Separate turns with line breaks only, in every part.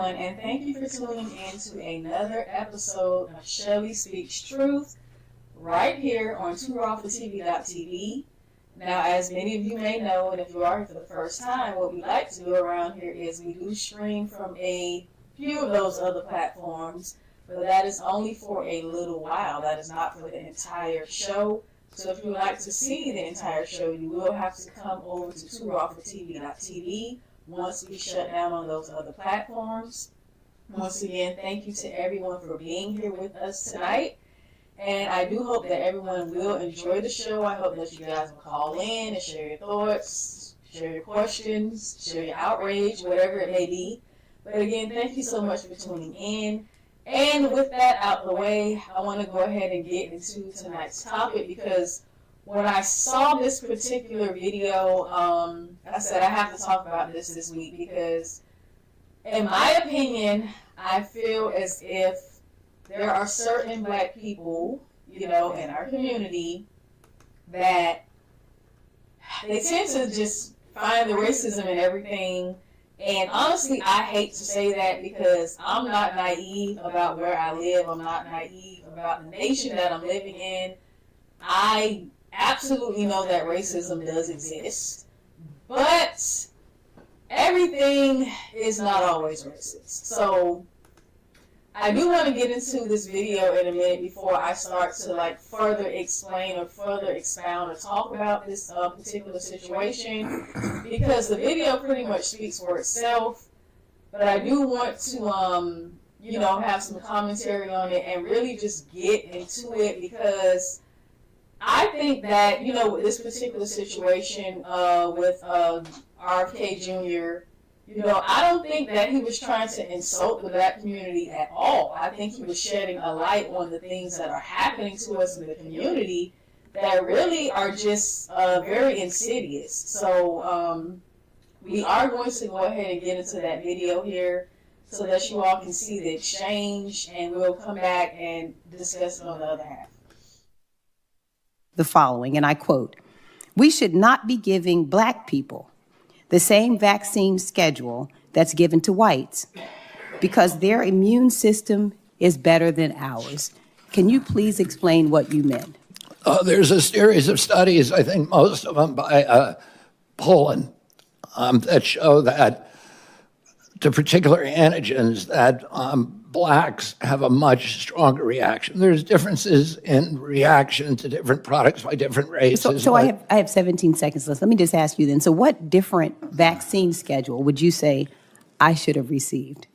everyone, and thank you for tuning in to another episode of Shelly Speaks Truth right here on TooRawForTV.tv. Now, as many of you may know, and if you are here for the first time, what we like to do around here is we do stream from a few of those other platforms, but that is only for a little while. That is not for the entire show. So if you would like to see the entire show, you will have to come over to TooRawForTV.tv once we shut down on those other platforms. Once again, thank you to everyone for being here with us tonight. And I do hope that everyone will enjoy the show. I hope that you guys will call in and share your thoughts, share your questions, share your outrage, whatever it may be. But again, thank you so much for tuning in. And with that out the way, I want to go ahead and get into tonight's topic, because when I saw this particular video, I said I have to talk about this week, because in my opinion, I feel as if there are certain black people, in our community that they tend to just find the racism in everything. And honestly, I hate to say that, because I'm not naive about where I live. I'm not naive about the nation that I'm living in. I absolutely know that racism does exist, but everything is not always racist. So I do want to get into this video in a minute before I start to further explain or further expound or talk about this particular situation, because the video pretty much speaks for itself. But I do want to have some commentary on it and really just get into it, because I think that, with this particular situation with RFK Jr., I don't think that he was trying to insult the black community at all. I think he was shedding a light on the things that are happening to us in the community that really are just very insidious. So we are going to go ahead and get into that video here so that you all can see the exchange, and we'll come back and discuss it on the other half.
The following, and I quote, "We should not be giving black people the same vaccine schedule that's given to whites, because their immune system is better than ours." Can you please explain what you meant?
There's a series of studies, I think most of them by Poland, that show that to particular antigens that blacks have a much stronger reaction. There's differences in reaction to different products by different races.
So I have 17 seconds left. Let me just ask you then. So what different vaccine schedule would you say I should have received?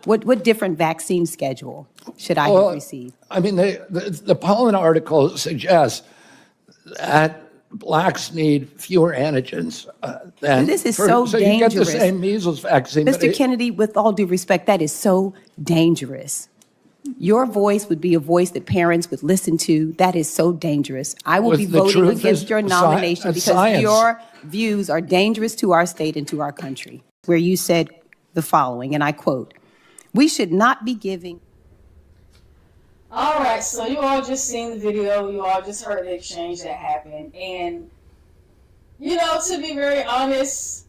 What different vaccine schedule should I have received?
I mean, the Poland article suggests that blacks need fewer antigens than...
This is so dangerous.
So you get the same measles vaccine.
Mr. Kennedy, with all due respect, that is so dangerous. Your voice would be a voice that parents would listen to. That is so dangerous. I will be voting against your nomination because your views are dangerous to our state and to our country. Where you said the following, and I quote, "We should not be giving..."
All right, so you all just seen the video. You all just heard the exchange that happened. And, to be very honest,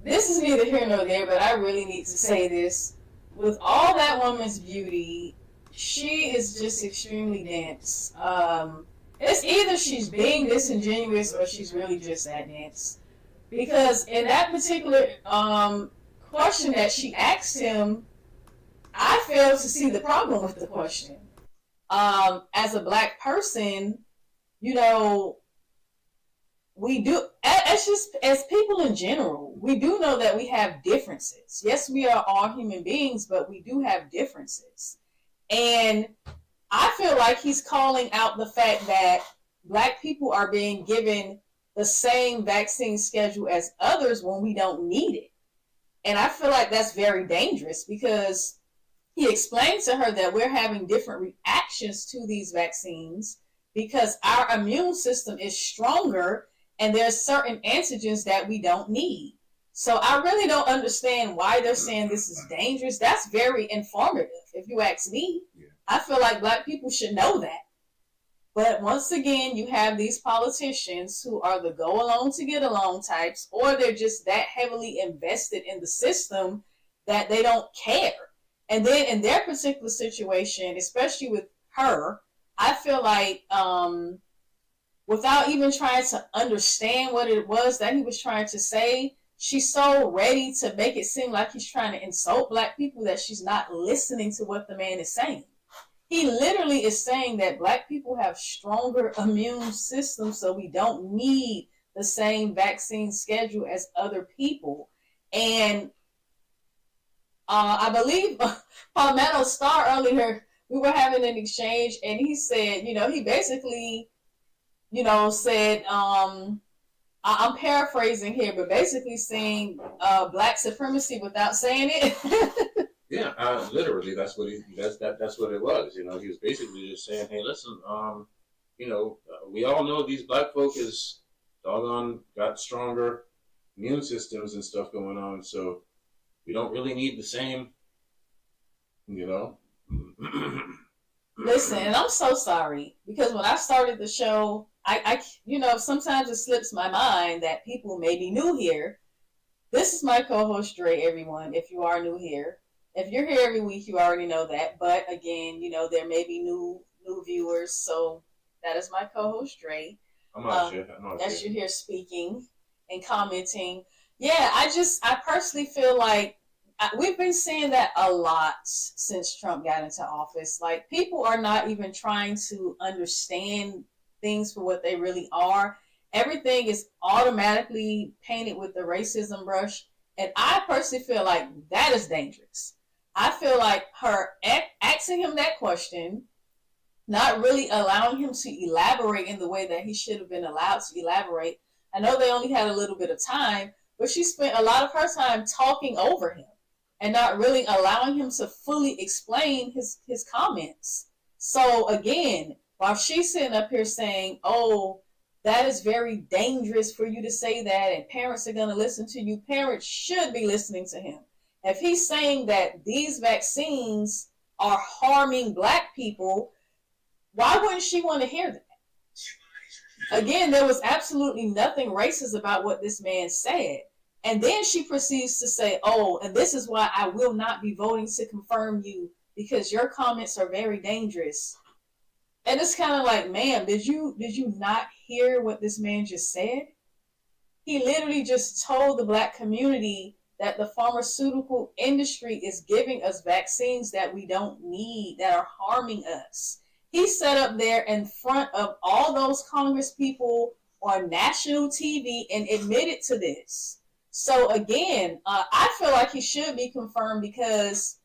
this is neither here nor there, but I really need to say this. With all that woman's beauty, she is just extremely dense. It's either she's being disingenuous or she's really just that dense. Because in that particular question that she asked him, I failed to see the problem with the question. As a black person, we do, as people in general, we do know that we have differences. Yes, we are all human beings, but we do have differences. And I feel like he's calling out the fact that black people are being given the same vaccine schedule as others when we don't need it. And I feel like that's very dangerous, because he explained to her that we're having different reactions to these vaccines because our immune system is stronger and there's certain antigens that we don't need. So I really don't understand why they're saying this is dangerous. That's very informative, if you ask me. Yeah. I feel like black people should know that. But once again, you have these politicians who are the go along to get along types, or they're just that heavily invested in the system that they don't care. And then in their particular situation, especially with her, I feel like without even trying to understand what it was that he was trying to say, she's so ready to make it seem like he's trying to insult Black people that she's not listening to what the man is saying. He literally is saying that Black people have stronger immune systems, so we don't need the same vaccine schedule as other people. And I believe Palmetto Star earlier, we were having an exchange, and he said, he basically, said, I'm paraphrasing here, but basically saying Black supremacy without saying it.
Yeah, literally, that's what that's what it was. He was basically just saying, "Hey, listen, we all know these Black folk is doggone got stronger immune systems and stuff going on, so we don't really need the same,
Listen, and I'm so sorry because when I started the show, I sometimes it slips my mind that people may be new here. This is my co-host Dre, everyone. If you are new here. If you're here every week, you already know that. But again, there may be new viewers. So that is my co-host, Dre. As you're here speaking and commenting. Yeah, I personally feel like we've been seeing that a lot since Trump got into office. Like, people are not even trying to understand things for what they really are. Everything is automatically painted with the racism brush. And I personally feel like that is dangerous. I feel like her asking him that question, not really allowing him to elaborate in the way that he should have been allowed to elaborate. I know they only had a little bit of time, but she spent a lot of her time talking over him and not really allowing him to fully explain his comments. So again, while she's sitting up here saying, oh, that is very dangerous for you to say that, and parents are going to listen to you, parents should be listening to him. If he's saying that these vaccines are harming Black people, why wouldn't she want to hear that? Again, there was absolutely nothing racist about what this man said. And then she proceeds to say, oh, and this is why I will not be voting to confirm you because your comments are very dangerous. And it's kind of like, ma'am, did you not hear what this man just said? He literally just told the Black community that the pharmaceutical industry is giving us vaccines that we don't need, that are harming us. He sat up there in front of all those Congress people on national TV and admitted to this. So again, I feel like he should be confirmed because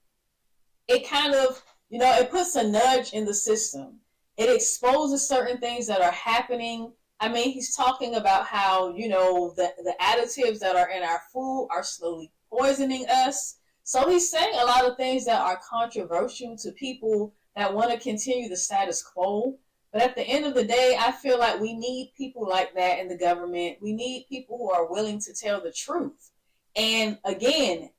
it kind of, it puts a nudge in the system. It exposes certain things that are happening. I mean, he's talking about how, the additives that are in our food are slowly poisoning us. So he's saying a lot of things that are controversial to people that want to continue the status quo. But at the end of the day, I feel like we need people like that in the government. We need people who are willing to tell the truth. And again,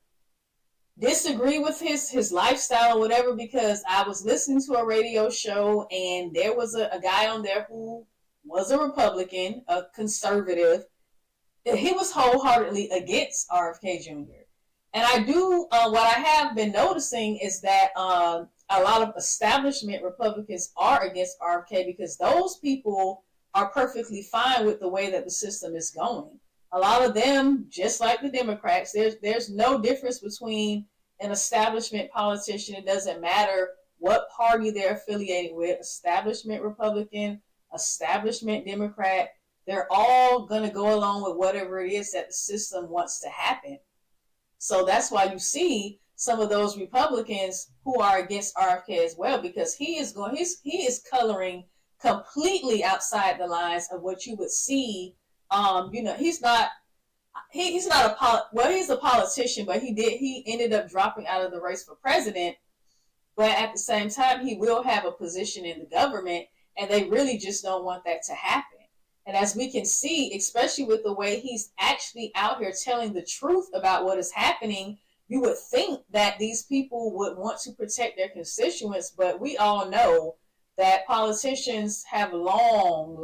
disagree with his lifestyle or whatever, because I was listening to a radio show and there was a guy on there who was a Republican, a conservative. He was wholeheartedly against RFK Jr. And I do, what I have been noticing is that a lot of establishment Republicans are against RFK because those people are perfectly fine with the way that the system is going. A lot of them, just like the Democrats, there's no difference between an establishment politician. It doesn't matter what party they're affiliated with, establishment Republican, establishment Democrat. They're all going to go along with whatever it is that the system wants to happen. So that's why you see some of those Republicans who are against RFK as well, because he is coloring completely outside the lines of what you would see. He's a politician, but he ended up dropping out of the race for president. But at the same time, he will have a position in the government, and they really just don't want that to happen. And as we can see, especially with the way he's actually out here telling the truth about what is happening, you would think that these people would want to protect their constituents, but we all know that politicians have long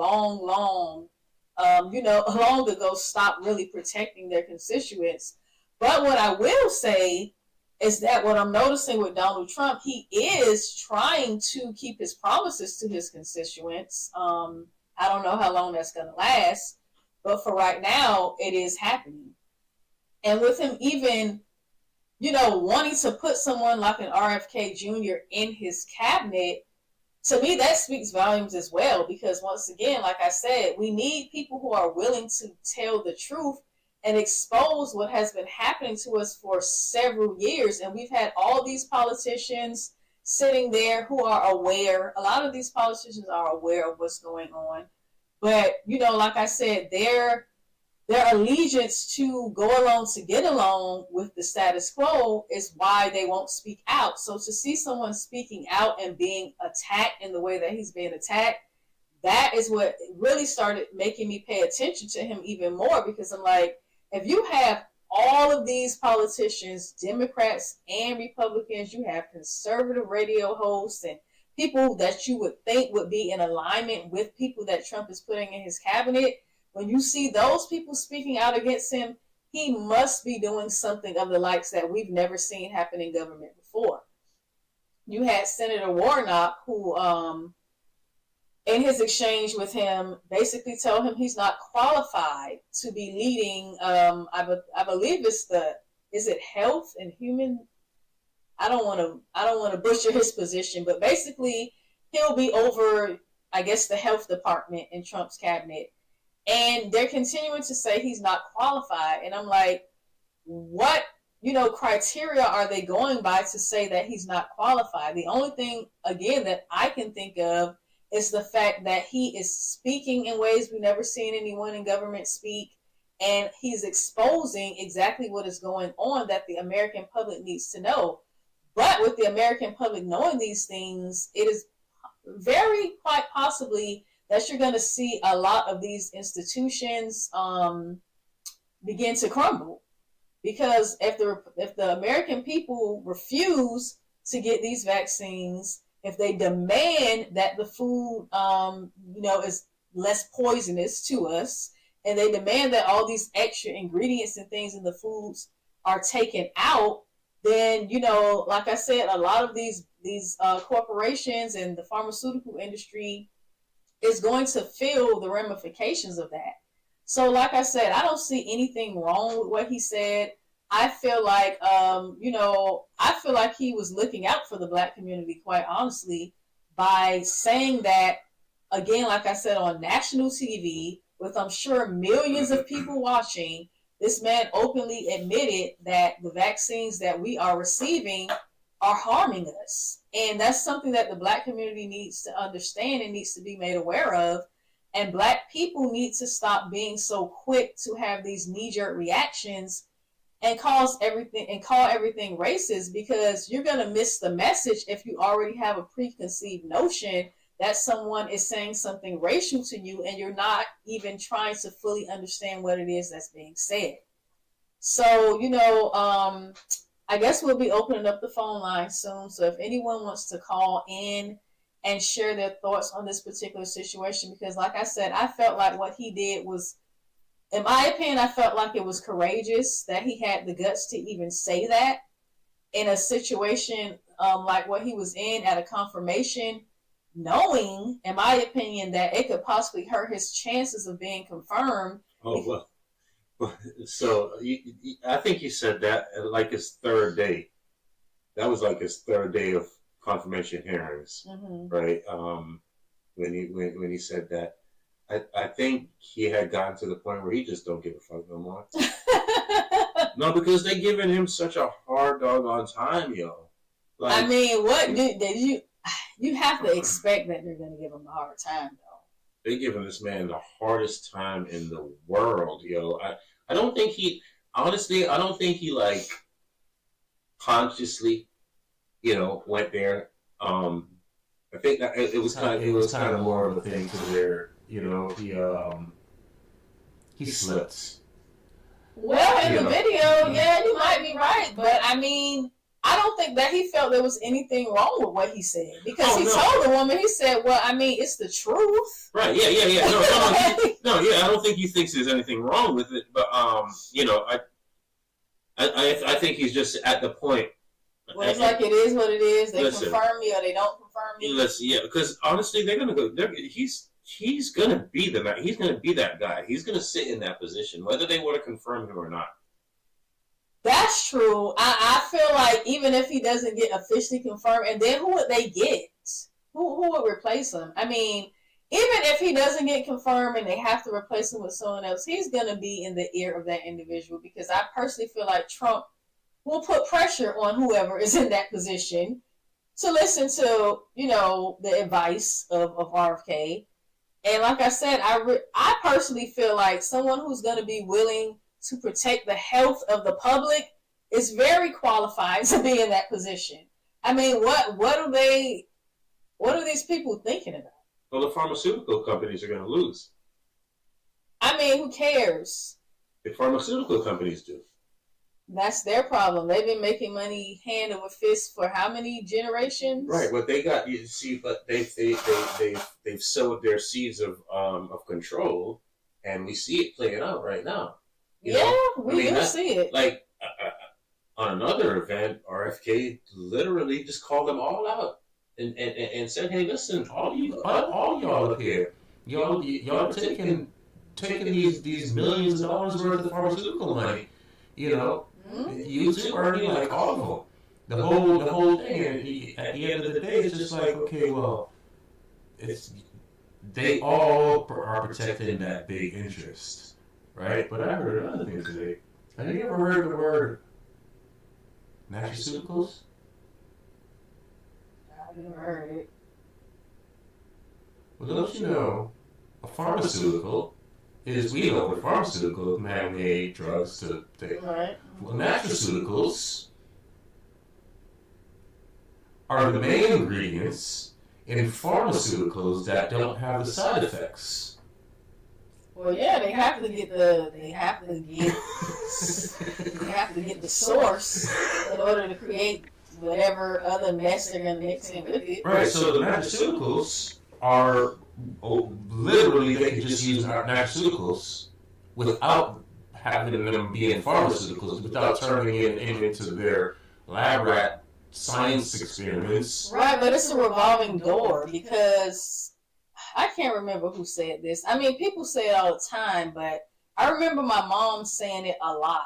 ago stopped really protecting their constituents. But what I will say is that what I'm noticing with Donald Trump, he is trying to keep his promises to his constituents. I don't know how long that's going to last, but for right now, it is happening. And with him even, wanting to put someone like an RFK Jr. in his cabinet, to me, that speaks volumes as well, because once again, like I said, we need people who are willing to tell the truth and expose what has been happening to us for several years. And we've had all these politicians sitting there who are aware. A lot of these politicians are aware of what's going on. But, like I said, their allegiance to go along to get along with the status quo is why they won't speak out. So to see someone speaking out and being attacked in the way that he's being attacked, that is what really started making me pay attention to him even more, because I'm like, if you have all of these politicians, Democrats and Republicans, you have conservative radio hosts and people that you would think would be in alignment with people that Trump is putting in his cabinet, when you see those people speaking out against him, he must be doing something of the likes that we've never seen happen in government before. You had Senator Warnock, who, in his exchange with him, basically told him he's not qualified to be leading. I believe is it Health and Human? I don't want to butcher his position, but basically he'll be over, I guess, the health department in Trump's cabinet. And they're continuing to say he's not qualified. And I'm like, what, criteria are they going by to say that he's not qualified? The only thing, again, that I can think of is the fact that he is speaking in ways we've never seen anyone in government speak. And he's exposing exactly what is going on that the American public needs to know. But with the American public knowing these things, it is very quite possibly that you're going to see a lot of these institutions begin to crumble. Because if the American people refuse to get these vaccines, if they demand that the food, is less poisonous to us, and they demand that all these extra ingredients and things in the foods are taken out, then, like I said, a lot of these corporations and the pharmaceutical industry is going to feel the ramifications of that. So like I said, I don't see anything wrong with what he said. I feel like, he was looking out for the Black community, quite honestly, by saying that, again, like I said, on national TV, with I'm sure millions of people watching, this man openly admitted that the vaccines that we are receiving are harming us. And that's something that the Black community needs to understand and needs to be made aware of. And Black people need to stop being so quick to have these knee-jerk reactions and call everything racist, because you're going to miss the message if you already have a preconceived notion that someone is saying something racial to you and you're not even trying to fully understand what it is that's being said. So, I guess we'll be opening up the phone line soon. So if anyone wants to call in and share their thoughts on this particular situation, because like I said, I felt like what he did was, in my opinion, I felt like it was courageous that he had the guts to even say that in a situation like what he was in at a confirmation, knowing, in my opinion, that it could possibly hurt his chances of being confirmed.
Oh, well. So I think he said that like his third day. That was like his third day of confirmation hearings, right? When he said that, I think he had gotten to the point where he just don't give a fuck no more. No, because they giving him such a hard doggone time, yo.
Like, I mean, what did you? You have to expect that they're going to give him a hard time, though.
They're giving this man the hardest time in the world, yo. I don't think he, honestly, I don't think he like consciously, went there. I think that it was kind of more of a thing to where, he slips.
Well, in the video, yeah, you might be right, but I mean, I don't think that he felt there was anything wrong with what he said, because told the woman, he said, well, I mean, it's the truth.
Right, yeah. No, I don't think he thinks there's anything wrong with it, but, I think he's just at the point
Well, it's like it is what it is. They confirm me or they don't confirm me.
Yeah, because honestly, they're gonna go. He's gonna be the man. He's gonna be that guy. He's gonna sit in that position, whether they want to confirm him or not.
That's true. I feel like even if he doesn't get officially confirmed, and then who would they get? Who would replace him? I mean, even if he doesn't get confirmed and they have to replace him with someone else, he's going to be in the ear of that individual, because I personally feel like Trump will put pressure on whoever is in that position to listen to, the advice of RFK. And like I said, I personally feel like someone who's going to be willing to protect the health of the public is very qualified to be in that position. I mean, what are these people thinking about?
Well, the pharmaceutical companies are going to lose.
I mean, who cares?
The pharmaceutical companies do.
That's their problem. They've been making money hand over fist for how many generations?
Right. What they got, you see, but they've sowed their seeds of control, and we see it playing out right now.
We do see it.
Like on another event, RFK literally just called them all out and said, "Hey, listen, all y'all up here, y'all taking these millions of dollars worth of pharmaceutical money, you too earning like all of them, the whole thing. And at the end of the day, it's just like, okay, well, they all are protecting that big interest, right? But I heard another thing today. Have you ever heard the word nutraceuticals?
I've never heard it.
Well, don't you know, a pharmaceutical is, we know what pharmaceuticals, man-made drugs to take.
Right.
Well, nutraceuticals are the main ingredients in pharmaceuticals that don't have the side effects.
Well, yeah, they have to get the source in order to create whatever other mess they're going to mix in with it.
Right. So the nutraceuticals are literally, they can just use nutraceuticals without having them be in pharmaceuticals, without turning it into their lab rat science experiments.
Right, but it's a revolving door, because I can't remember who said this. I mean, people say it all the time, but I remember my mom saying it a lot,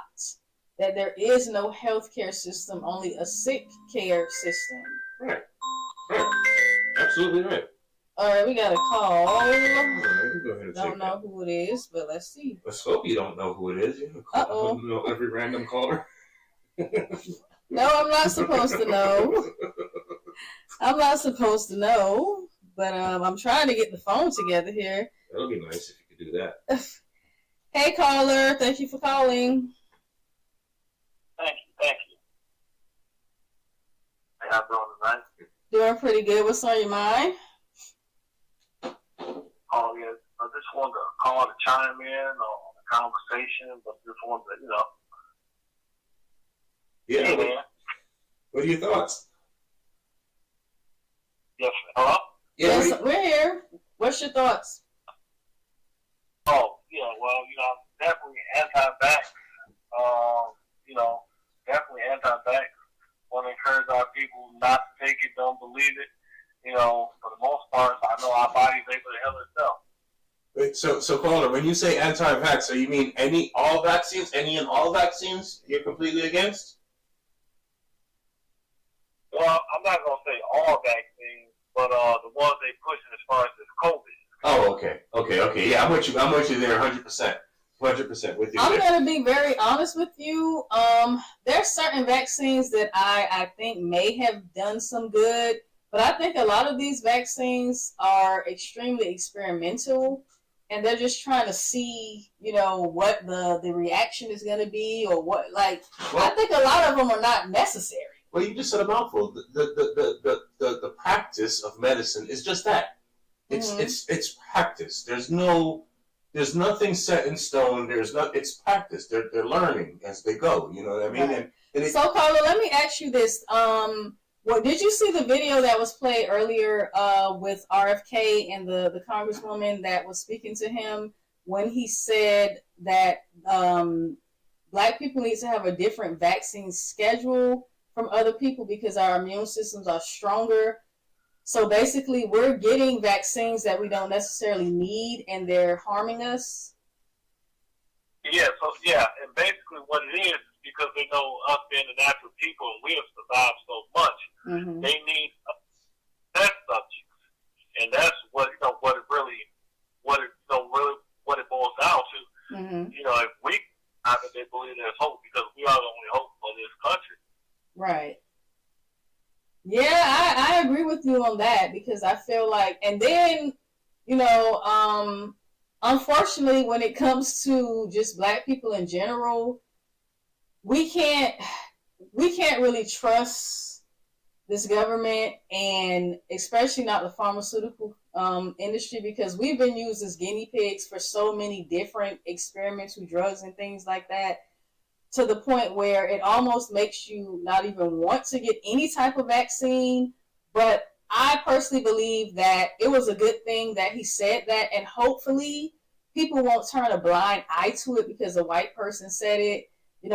that there is no healthcare system, only a sick care system.
Right. Absolutely right.
All right, we got a call.
All right, go ahead and
don't know who it is, but let's see.
Let's hope you don't know who it is. You know every random caller.
No, I'm not supposed to know. But I'm trying to get the phone together here.
That would be nice if you could do that.
Hey, caller. Thank you for calling.
Thank you. How y'all doing tonight?
Doing pretty good. What's on your mind?
Oh, yeah. I just wanted to call to chime in on the conversation, but just wanted to,
Yeah.
Hey, man.
What are your thoughts?
Yes. Hello?
Yeah, yes, we're here. What's your thoughts?
Oh, yeah. Well, definitely anti-vax. Definitely anti-vax. Want to encourage our people not to take it, don't believe it. For the most part, I know our body's able to heal itself.
Wait, so caller, when you say anti-vax, so you mean any and all vaccines you're completely against?
Well, I'm not going to say all vaccines, but the ones they pushing as far as this COVID.
Oh, okay. Yeah, I'm with you there 100%. 100% with you.
I'm going to be very honest with you. There's certain vaccines that I think may have done some good, but I think a lot of these vaccines are extremely experimental, and they're just trying to see, what the reaction is going to be, or what. I think a lot of them are not necessary.
Well, you just said a mouthful. The practice of medicine is just that. It's practice. There's nothing set in stone. It's practice. They're learning as they go. You know what I mean?
Right.
And
so, Carla, let me ask you this. Did you see the video that was played earlier with RFK and the congresswoman that was speaking to him when he said that Black people need to have a different vaccine schedule from other people because our immune systems are stronger. So basically, we're getting vaccines that we don't necessarily need, and they're harming us.
Yeah, and basically what it is because they know us being the natural people and we have survived so much, they need test subjects, and that's what what it boils down to. If we have it, they believe there's hope because we are the only hope for this country.
Right. Yeah, I agree with you on that because I feel like, and then, unfortunately, when it comes to just Black people in general, we can't really trust this government, and especially not the pharmaceutical industry, because we've been used as guinea pigs for so many different experiments with drugs and things like that, to the point where it almost makes you not even want to get any type of vaccine. But I personally believe that it was a good thing that he said that, and hopefully people won't turn a blind eye to it because a white person said it.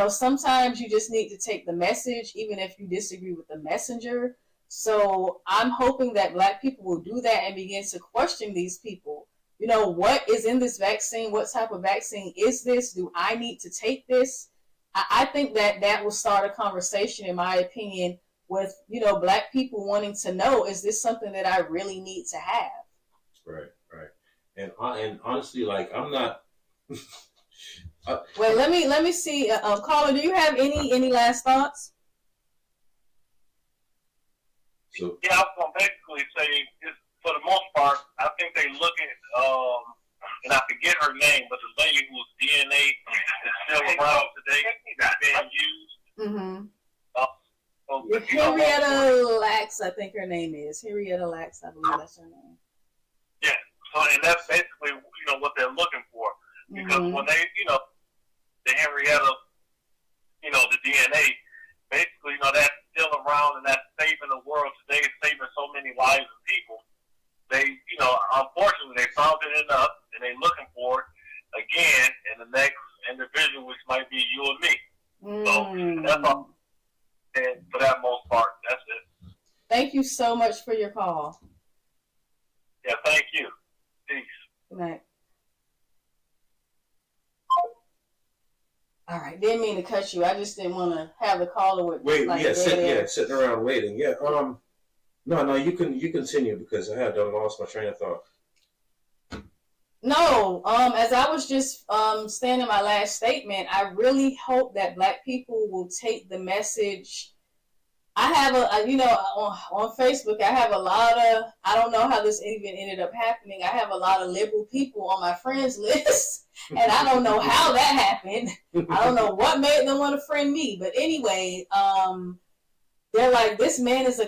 Sometimes you just need to take the message, even if you disagree with the messenger. So I'm hoping that Black people will do that and begin to question these people. What is in this vaccine? What type of vaccine is this? Do I need to take this? I think that will start a conversation, in my opinion, with, Black people wanting to know, is this something that I really need to have?
Right. And honestly, like, I'm not...
Well, let me see. Caller, do you have any last thoughts?
So, yeah, I was going to basically say, just for the most part, I think they look at, and I forget her name, but the lady whose DNA is still around today, that's being used.
Henrietta Lacks, I think her name is. Henrietta Lacks, I believe that's her name.
Yeah, so, and that's basically, what they're looking for. Because when they, the Henrietta, the DNA, basically, that's still around and that's saving the world today, saving so many lives of people. They, unfortunately, they found it enough and they're looking for it again in the next individual, which might be you and me. So that's all. And for that most part, that's it.
Thank you so much for your call.
Yeah, thank you. Peace.
Good night. All right, didn't mean to cut you. I just didn't want to have the caller with
sitting around waiting. Yeah, no, you continue because I had lost my train of thought.
No, as I was just saying in my last statement, I really hope that Black people will take the message. I have on Facebook, I have a lot of, I don't know how this even ended up happening. I have a lot of liberal people on my friends list, and I don't know how that happened. I don't know what made them want to friend me, but anyway, they're like, this man is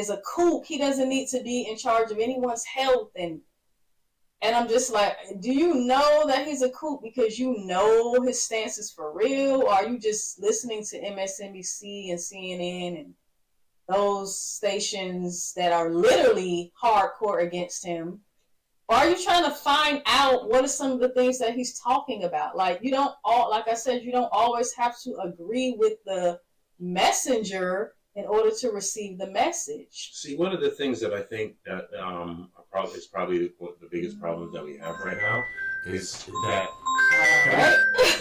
a kook. He doesn't need to be in charge of anyone's health, and I'm just like, do you know that he's a kook because you know his stance is for real, or are you just listening to MSNBC and CNN and those stations that are literally hardcore against him? Or are you trying to find out what are some of the things that he's talking about? Like, like I said, you don't always have to agree with the messenger in order to receive the message.
See, one of the things that I think that is probably the biggest problems that we have right now is that.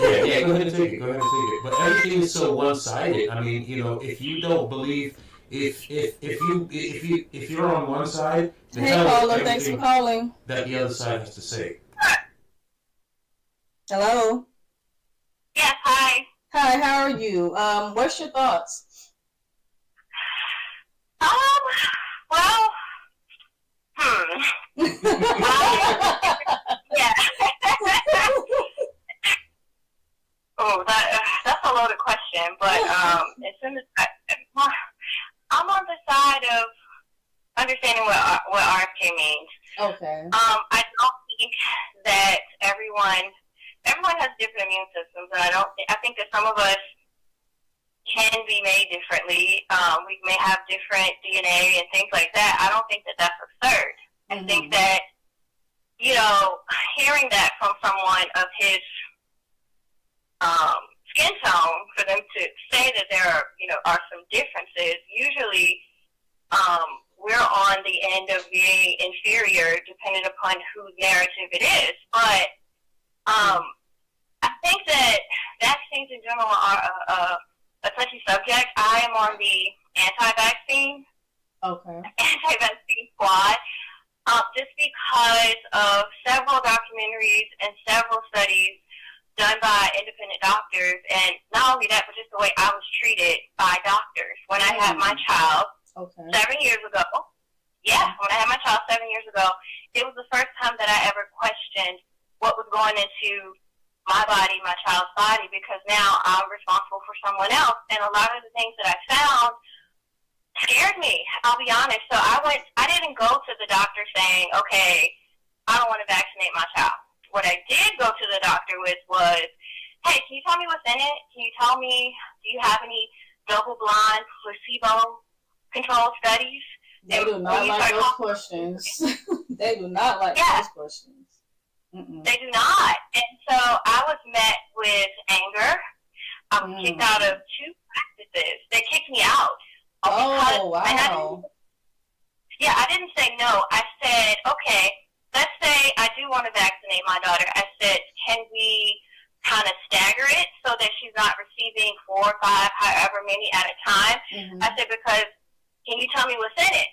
Yeah, go ahead and take it. But everything is so one-sided. I mean, if you don't believe, if you're on one side, then
hey caller, thanks for calling.
That the other side has to say.
Hello.
Yes, hi.
Hi, how are you? What's your thoughts?
Well, yeah. Oh, that's a loaded question, but as soon as I'm on the side of understanding what RFK means.
Okay.
I don't think that everyone has different immune systems, and I think that some of us can be made differently. We may have different DNA and things like that. I don't think that that's absurd. I think that, hearing that from someone of his skin tone for them to say that there are some differences. Usually, we're on the end of being inferior, depending upon whose narrative it is. But I think that vaccines in general are a touchy subject. I am on the anti-vaccine squad, just because of several documentaries and several studies done by independent doctors, and not only that, but just the way I was treated by doctors when I had my child 7 years ago. Yeah, when I had my child 7 years ago, it was the first time that I ever questioned what was going into my body, my child's body, because now I'm responsible for someone else. And a lot of the things that I found scared me, I'll be honest. So I didn't go to the doctor saying, okay, I don't want to vaccinate my child. What I did go to the doctor with was, hey, can you tell me what's in it? Can you tell me, do you have any double-blind, placebo-controlled studies?
They do not like those questions. They do not like those questions. Mm-mm.
They do not. And so I was met with anger. I was kicked out of 2 practices. They kicked me out.
Oh, wow.
I didn't say no. I said, okay, let's say I do want to vaccinate my daughter. I said, can we kind of stagger it so that she's not receiving 4 or 5, however many at a time? Mm-hmm. I said, because can you tell me what's in it?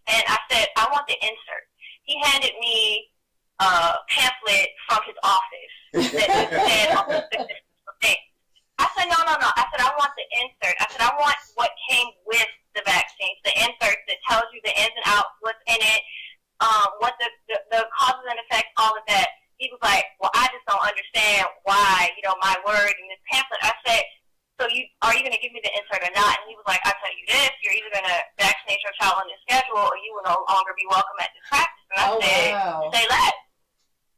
And I said, I want the insert. He handed me a pamphlet from his office that said all these things. I said, no. I said, I want the insert. I said, I want what came with the vaccines, the insert that tells you the ins and outs, what's in it, what the causes and effects, all of that. He was like, well, I just don't understand why, my word in this pamphlet. I said, so are you going to give me the insert or not? And he was like, I'll tell you this, you're either going to vaccinate your child on this schedule or you will no longer be welcome at this practice. And I said, say less.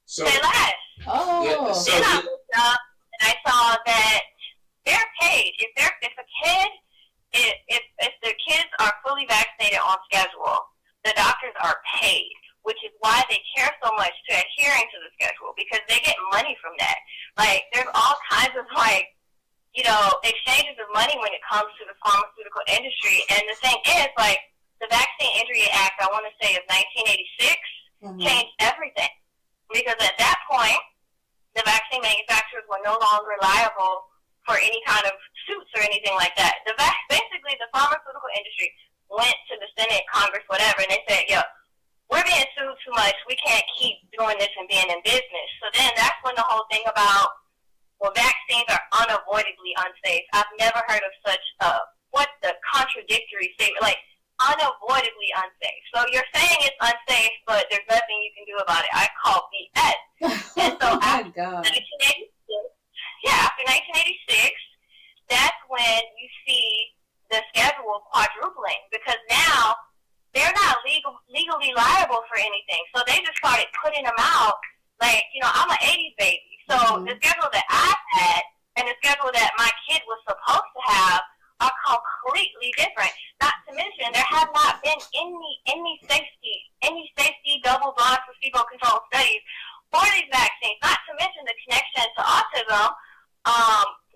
Say less. Then I looked up and I saw that they're paid. If the kids are fully vaccinated on schedule, the doctors are paid, which is why they care so much to adhering to the schedule, because they get money from that. Like, there's all kinds of, exchanges of money when it comes to the pharmaceutical industry. And the thing is, the Vaccine Injury Act, I want to say, of 1986, changed everything. Because at that point, the vaccine manufacturers were no longer liable for any kind of suits or anything like that. Basically, the pharmaceutical industry went to the Senate, Congress, whatever, and they said, we're being sued too much. We can't keep doing this and being in business. So then that's when the whole thing about, vaccines are unavoidably unsafe. I've never heard of such the contradictory statement, unavoidably unsafe. So you're saying it's unsafe, but there's nothing you can do about it. I call BS. And so after 1986, that's when you see the schedule quadrupling, because now they're not legally liable for anything. So they just started putting them out. I'm an 80s baby. So the schedule that I've had and the schedule that my kid was supposed to have are completely different. Not to mention, there have not been any safety double-blind placebo-controlled studies for these vaccines. Not to mention the connection to autism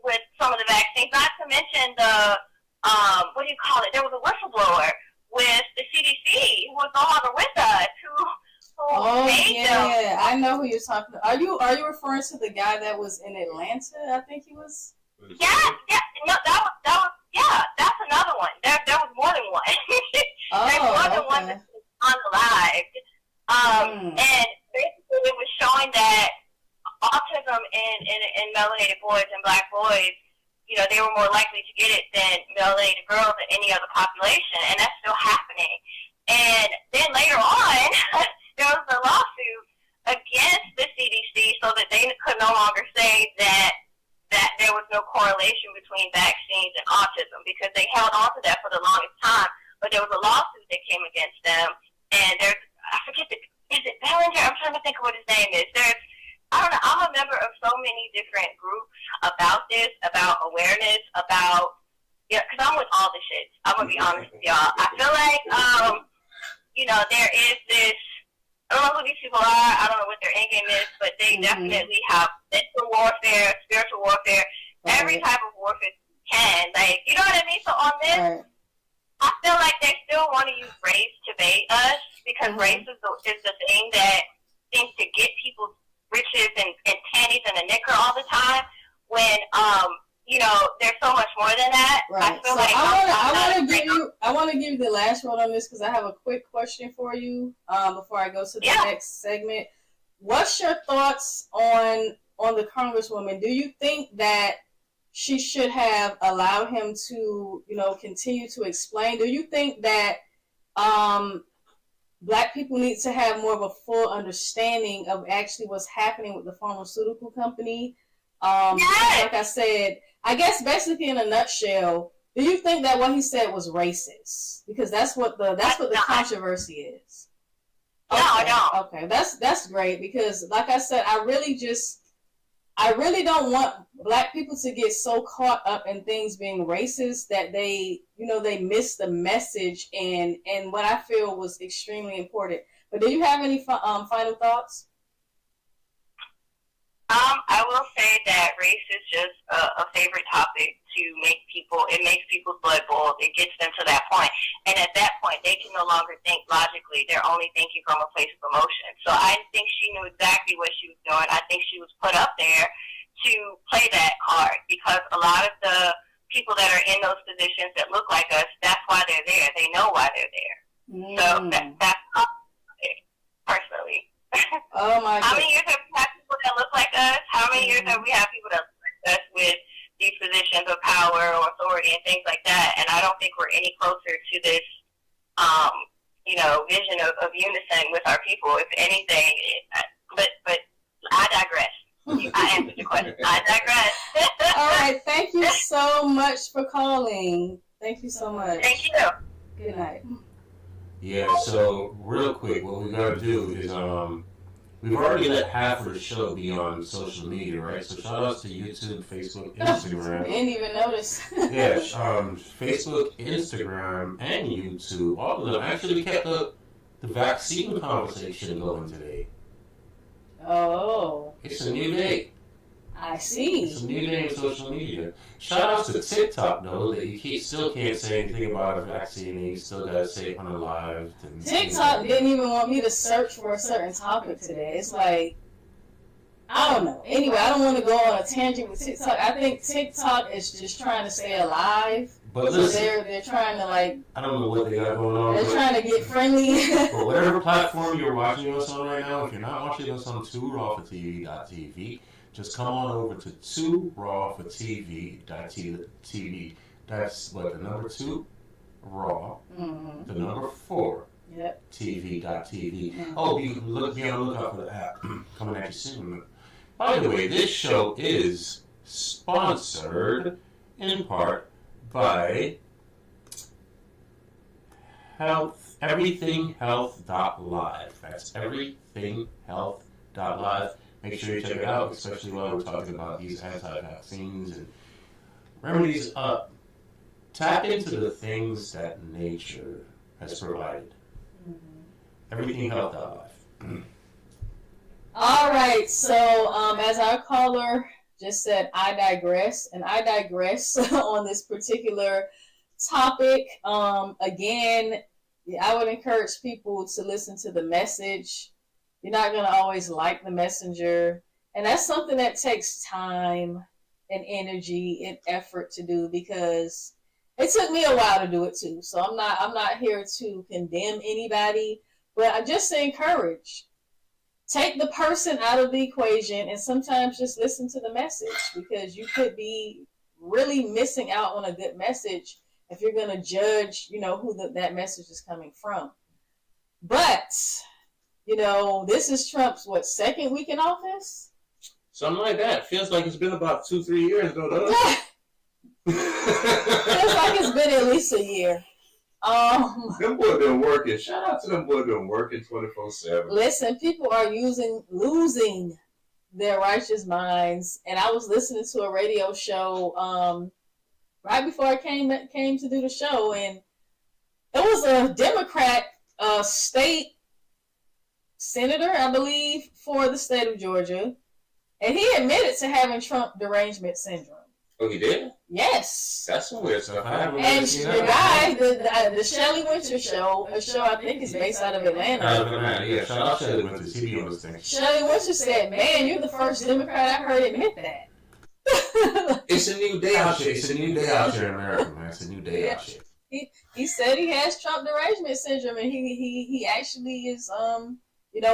with some of the vaccines. Not to mention the there was a whistleblower with the CDC who was no longer with us, who made them.
I know who you're talking about. Are you referring to the guy that was in Atlanta? I think he was.
Yeah. No, that was that's another one. There was more than one. There's more than one that's unalived. And basically it was showing that autism in melanated boys and black boys, they were more likely to get it than melanated girls and any other population, and that's still happening. And then later on, there was a lawsuit against the CDC so that they could no longer say that there was no correlation between vaccines and autism, because they held on to that for the longest time. But there was a lawsuit that came against them, and I forget, is it Bellinger? I'm trying to think of what his name is. I don't know, I'm a member of so many different groups about this, about awareness, because I'm with all the shit. I'm going to be honest with y'all. I feel like, there is this, I don't know who these people are, I don't know what their end game is, but they definitely have mental warfare, spiritual warfare, every type of warfare you can. Like, you know what I mean? So on this, I feel like they still want to use race to bait us because race is the thing that seems to get people's riches and panties and a knicker all the time when, you know, there's so much more than that.
Right.
I feel
so
like
I want to give you the last word on this because I have a quick question for you before I go to the next segment. What's your thoughts on the Congresswoman? Do you think that she should have allowed him to, you know, continue to explain? Do you think that Black people need to have more of a full understanding of actually what's happening with the pharmaceutical company? Like I said, I guess basically in a nutshell, do you think that what he said was racist? Because that's what the controversy is.
Okay. No, I don't.
Okay, that's great because, like I said, I really don't want Black people to get so caught up in things being racist that they miss the message and what I feel was extremely important. But do you have any final thoughts?
I will say that race is just a favorite topic to make people. It makes people's blood boil. It gets them to that point, and at that point, they can no longer think logically. They're only thinking from a place of emotion. So I think she knew exactly what she was doing. I think she was put up there to play that card because a lot of the people that are in those positions that look like us, that's why they're there. They know why they're there. So that's personally.
Oh my God.
How many years have we had people that look like us? How many years have we had people that look like us with these positions of power or authority and things like that? And I don't think we're any closer to this, vision of unison with our people. If anything, but I digress. I answered your question. I digress.
All right. Thank you so much for calling. Thank you so much.
Thank you.
Good night.
Yeah, so real quick, what we gotta do is we've already let half of the show be on social media, right? So shout outs to YouTube, Facebook, Instagram.
Didn't even notice.
Yeah, Facebook, Instagram, and YouTube, all of them actually kept the vaccine conversation going today.
Oh.
It's a new day.
I see.
It's a new day in social media. Shout outs to TikTok, though, that you still can't say anything about a vaccine and you still gotta say unalived.
TikTok didn't even want me to search for a certain topic today. It's like, I don't know. Anyway, I don't want to go on a tangent with TikTok. I think TikTok is just trying to stay alive.
But
so
listen,
they're trying to I
don't know what they got going on.
They're trying to get friendly.
For whatever platform you're watching us on right now, if you're not watching us on 2rawfortv.tv, just come on over to 2rawfortv.tv. That's what, the number 2, raw, the number 4, tv.tv. Mm-hmm. Oh, you can be on the lookout for the app coming at you soon. By the way, this show is sponsored in part by everythinghealth.live. That's everythinghealth.live. Make sure you check it out, especially while we're talking about these anti-vaccines and remedies. Tap into the things that nature has provided. Everythinghealth.live.
All right, so as our caller just said, I digress, and I digress on this particular topic. Again, I would encourage people to listen to the message. You're not going to always like the messenger. And that's something that takes time and energy and effort to do because it took me a while to do it too. So I'm not here to condemn anybody, but I just encourage. Take the person out of the equation and sometimes just listen to the message because you could be really missing out on a good message if you're going to judge, who that message is coming from. But this is Trump's, second week in office?
Something like that. Feels like it's been about 2-3 years, though, doesn't it?
Feels like it's been at least a year.
Them boys been working. Shout out to them boys been working 24/7.
Listen, people are losing their righteous minds. And I was listening to a radio show right before I came to do the show, and it was a Democrat state senator, I believe, for the state of Georgia, and he admitted to having Trump derangement syndrome.
Oh, he did?
Yes.
That's some weird stuff.
And the guy, the Shelley Winter show, a show I think is based out of Atlanta.
Out of Atlanta, yeah. Shout out Shelley Winter. He be on this thing.
Shelley Winter said, "Man, you're the first Democrat I heard admit that."
It's a new day out here.
It's a new day out here in America, man. It's a new day out here.
He said he has Trump derangement syndrome, and he actually is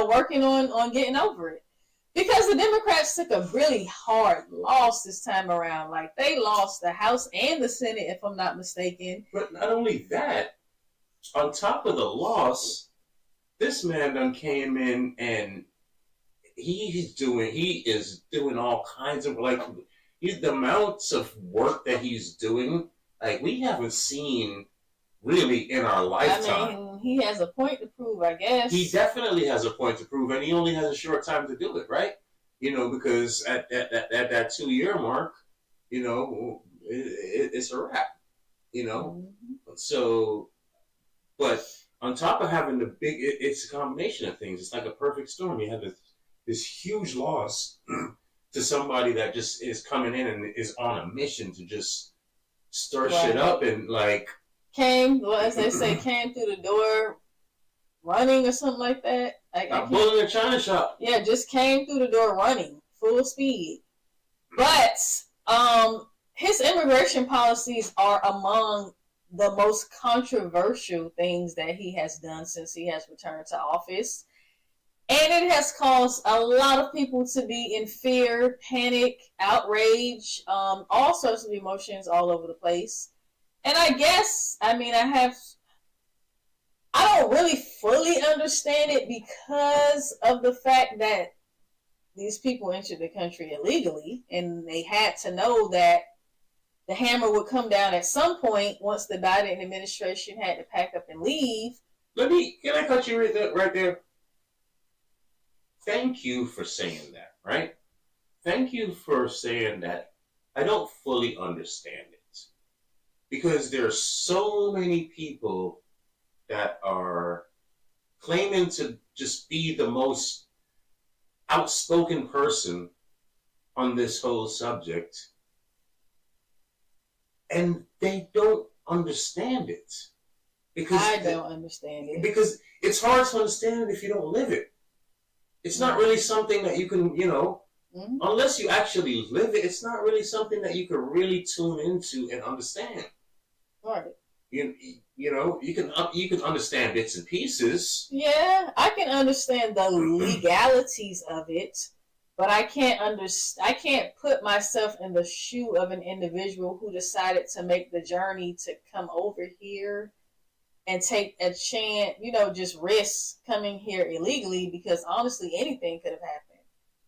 working on getting over it. Because the Democrats took a really hard loss this time around. Like, they lost the House and the Senate, if I'm not mistaken.
But not only that, on top of the loss, this man done came in and he is doing all kinds of, like, the amounts of work that he's doing, like, we haven't seen really in our lifetime.
I mean, he has a point to prove, I guess.
He definitely has a point to prove, and he only has a short time to do it, right? Because at that 2-year mark, it's a wrap,
Mm-hmm.
So, but on top of having it's a combination of things. It's like a perfect storm. You have this huge loss to somebody that just is coming in and is on a mission to just stir shit up and, like,
as they say, came through the door running or something like that.
A bull in a china shop.
Yeah, just came through the door running, full speed. But his immigration policies are among the most controversial things that he has done since he has returned to office. And it has caused a lot of people to be in fear, panic, outrage, all sorts of emotions all over the place. And I guess, I don't really fully understand it because of the fact that these people entered the country illegally, and they had to know that the hammer would come down at some point once the Biden administration had to pack up and leave.
Can I cut you right there? Thank you for saying that, right? Thank you for saying that. I don't fully understand it. Because there are so many people that are claiming to just be the most outspoken person on this whole subject, and they don't understand it.
I don't understand it.
Because it's hard to understand it if you don't live it. It's not really something that you can, unless you actually live it, it's not really something that you can really tune into and understand.
Right.
You can understand bits and pieces.
Yeah, I can understand the legalities of it, but I can't put myself in the shoe of an individual who decided to make the journey to come over here and take a chance, just risk coming here illegally, because honestly anything could have happened.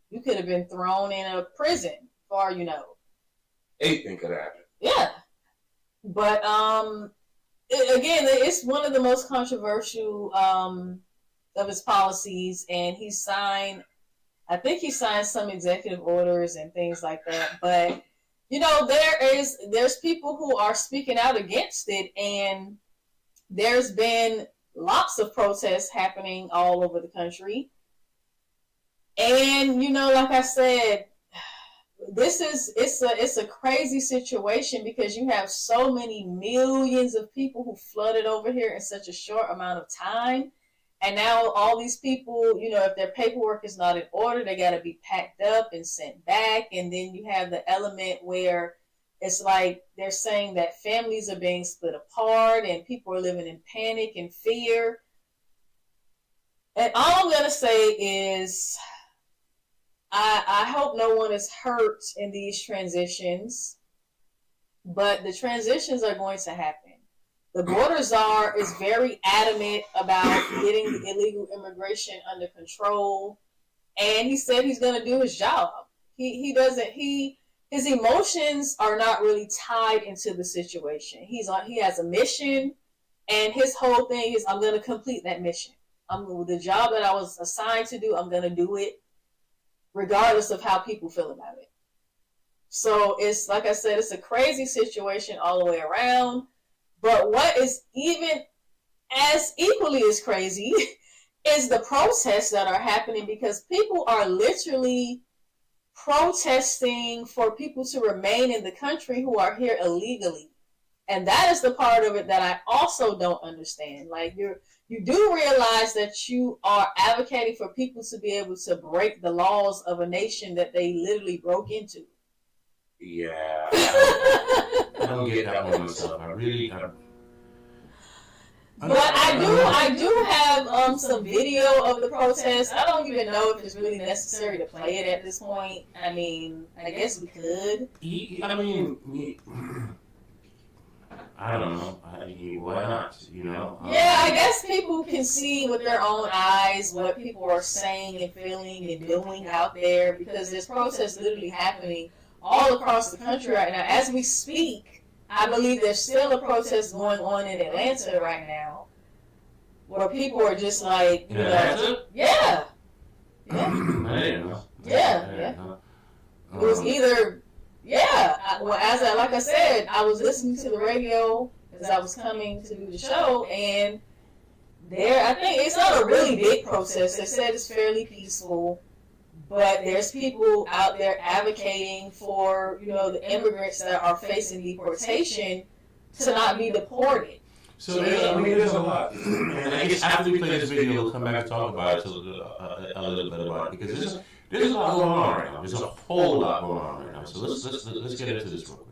You could have been thrown in a prison, far you know.
Anything could happen.
Yeah. But again, it's one of the most controversial of his policies, and I think he signed some executive orders and things like that. But there's people who are speaking out against it, and there's been lots of protests happening all over the country. And like I said, it's a crazy situation because you have so many millions of people who flooded over here in such a short amount of time. And now all these people, if their paperwork is not in order, they got to be packed up and sent back. And then you have the element where it's like they're saying that families are being split apart and people are living in panic and fear. And all I'm going to say is I hope no one is hurt in these transitions, but the transitions are going to happen. The border czar is very adamant about getting illegal immigration under control, and he said he's going to do his job. His emotions are not really tied into the situation. He has a mission, and his whole thing is, I'm going to complete that mission. The job that I was assigned to do, I'm going to do it, regardless of how people feel about it. So it's, like I said, it's a crazy situation all the way around. But what is even as equally as crazy is the protests that are happening, because people are literally protesting for people to remain in the country who are here illegally. And that is the part of it that I also don't understand. Like, you do realize that you are advocating for people to be able to break the laws of a nation that they literally broke into.
Yeah. I don't get that one myself.
But I do have some video of the protest. I don't even know if it's really necessary to play it at this point. I mean, I guess we could.
I don't know. Why not?
Yeah, I guess people can see with their own eyes what people are saying and feeling and doing out there, because there's protests literally happening all across the country right now. As we speak, I believe there's still a protest going on in Atlanta right now, where people are just like,
Atlanta?
Yeah.
I didn't know.
Yeah. It was either. Yeah, like I said, I was listening to the radio as I was coming to do the show, and I think it's not a really big protest. They said it's fairly peaceful, but there's people out there advocating for, the immigrants that are facing deportation to not be deported.
So there's a lot. And I guess after we play this video, we'll come back and talk about it a little bit about it, because there's a lot going on right now. There's a whole lot going on right now. So let's get into this real quick.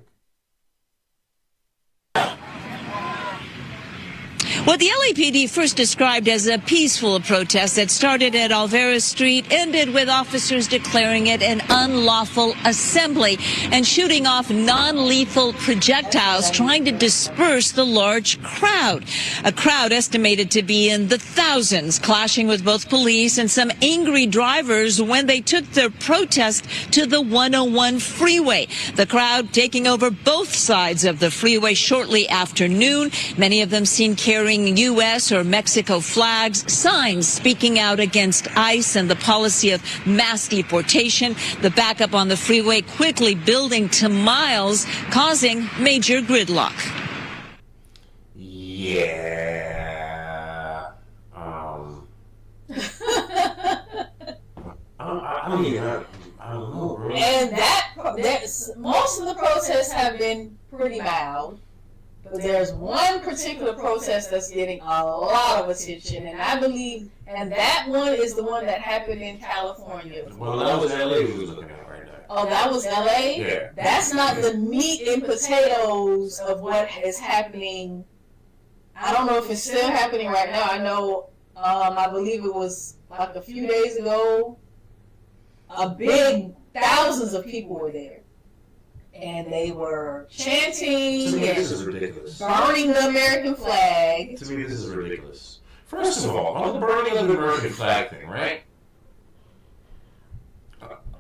What the LAPD first described as a peaceful protest that started at Alvarez Street ended with officers declaring it an unlawful assembly and shooting off non-lethal projectiles trying to disperse the large crowd. A crowd estimated to be in the thousands, clashing with both police and some angry drivers when they took their protest to the 101 freeway. The crowd taking over both sides of the freeway shortly after noon, many of them seen carrying U.S. or Mexico flags, signs speaking out against ICE and the policy of mass deportation. The backup on the freeway quickly building to miles, causing major gridlock.
Yeah. I don't know, bro.
And most of the protests have been pretty mild. But there's one particular protest that's getting a lot of attention, and I believe, and that one is the one that happened in California.
Well, that was LA we were looking at right now.
Oh, that was LA?
Yeah.
That's not the meat and potatoes of what is happening. I don't know if it's still happening right now. I know, I believe it was like a few days ago, thousands of people were there. And they were chanting
and this is ridiculous.
Burning the American flag.
To me, this is ridiculous. First of all, on the burning of the American flag thing, right?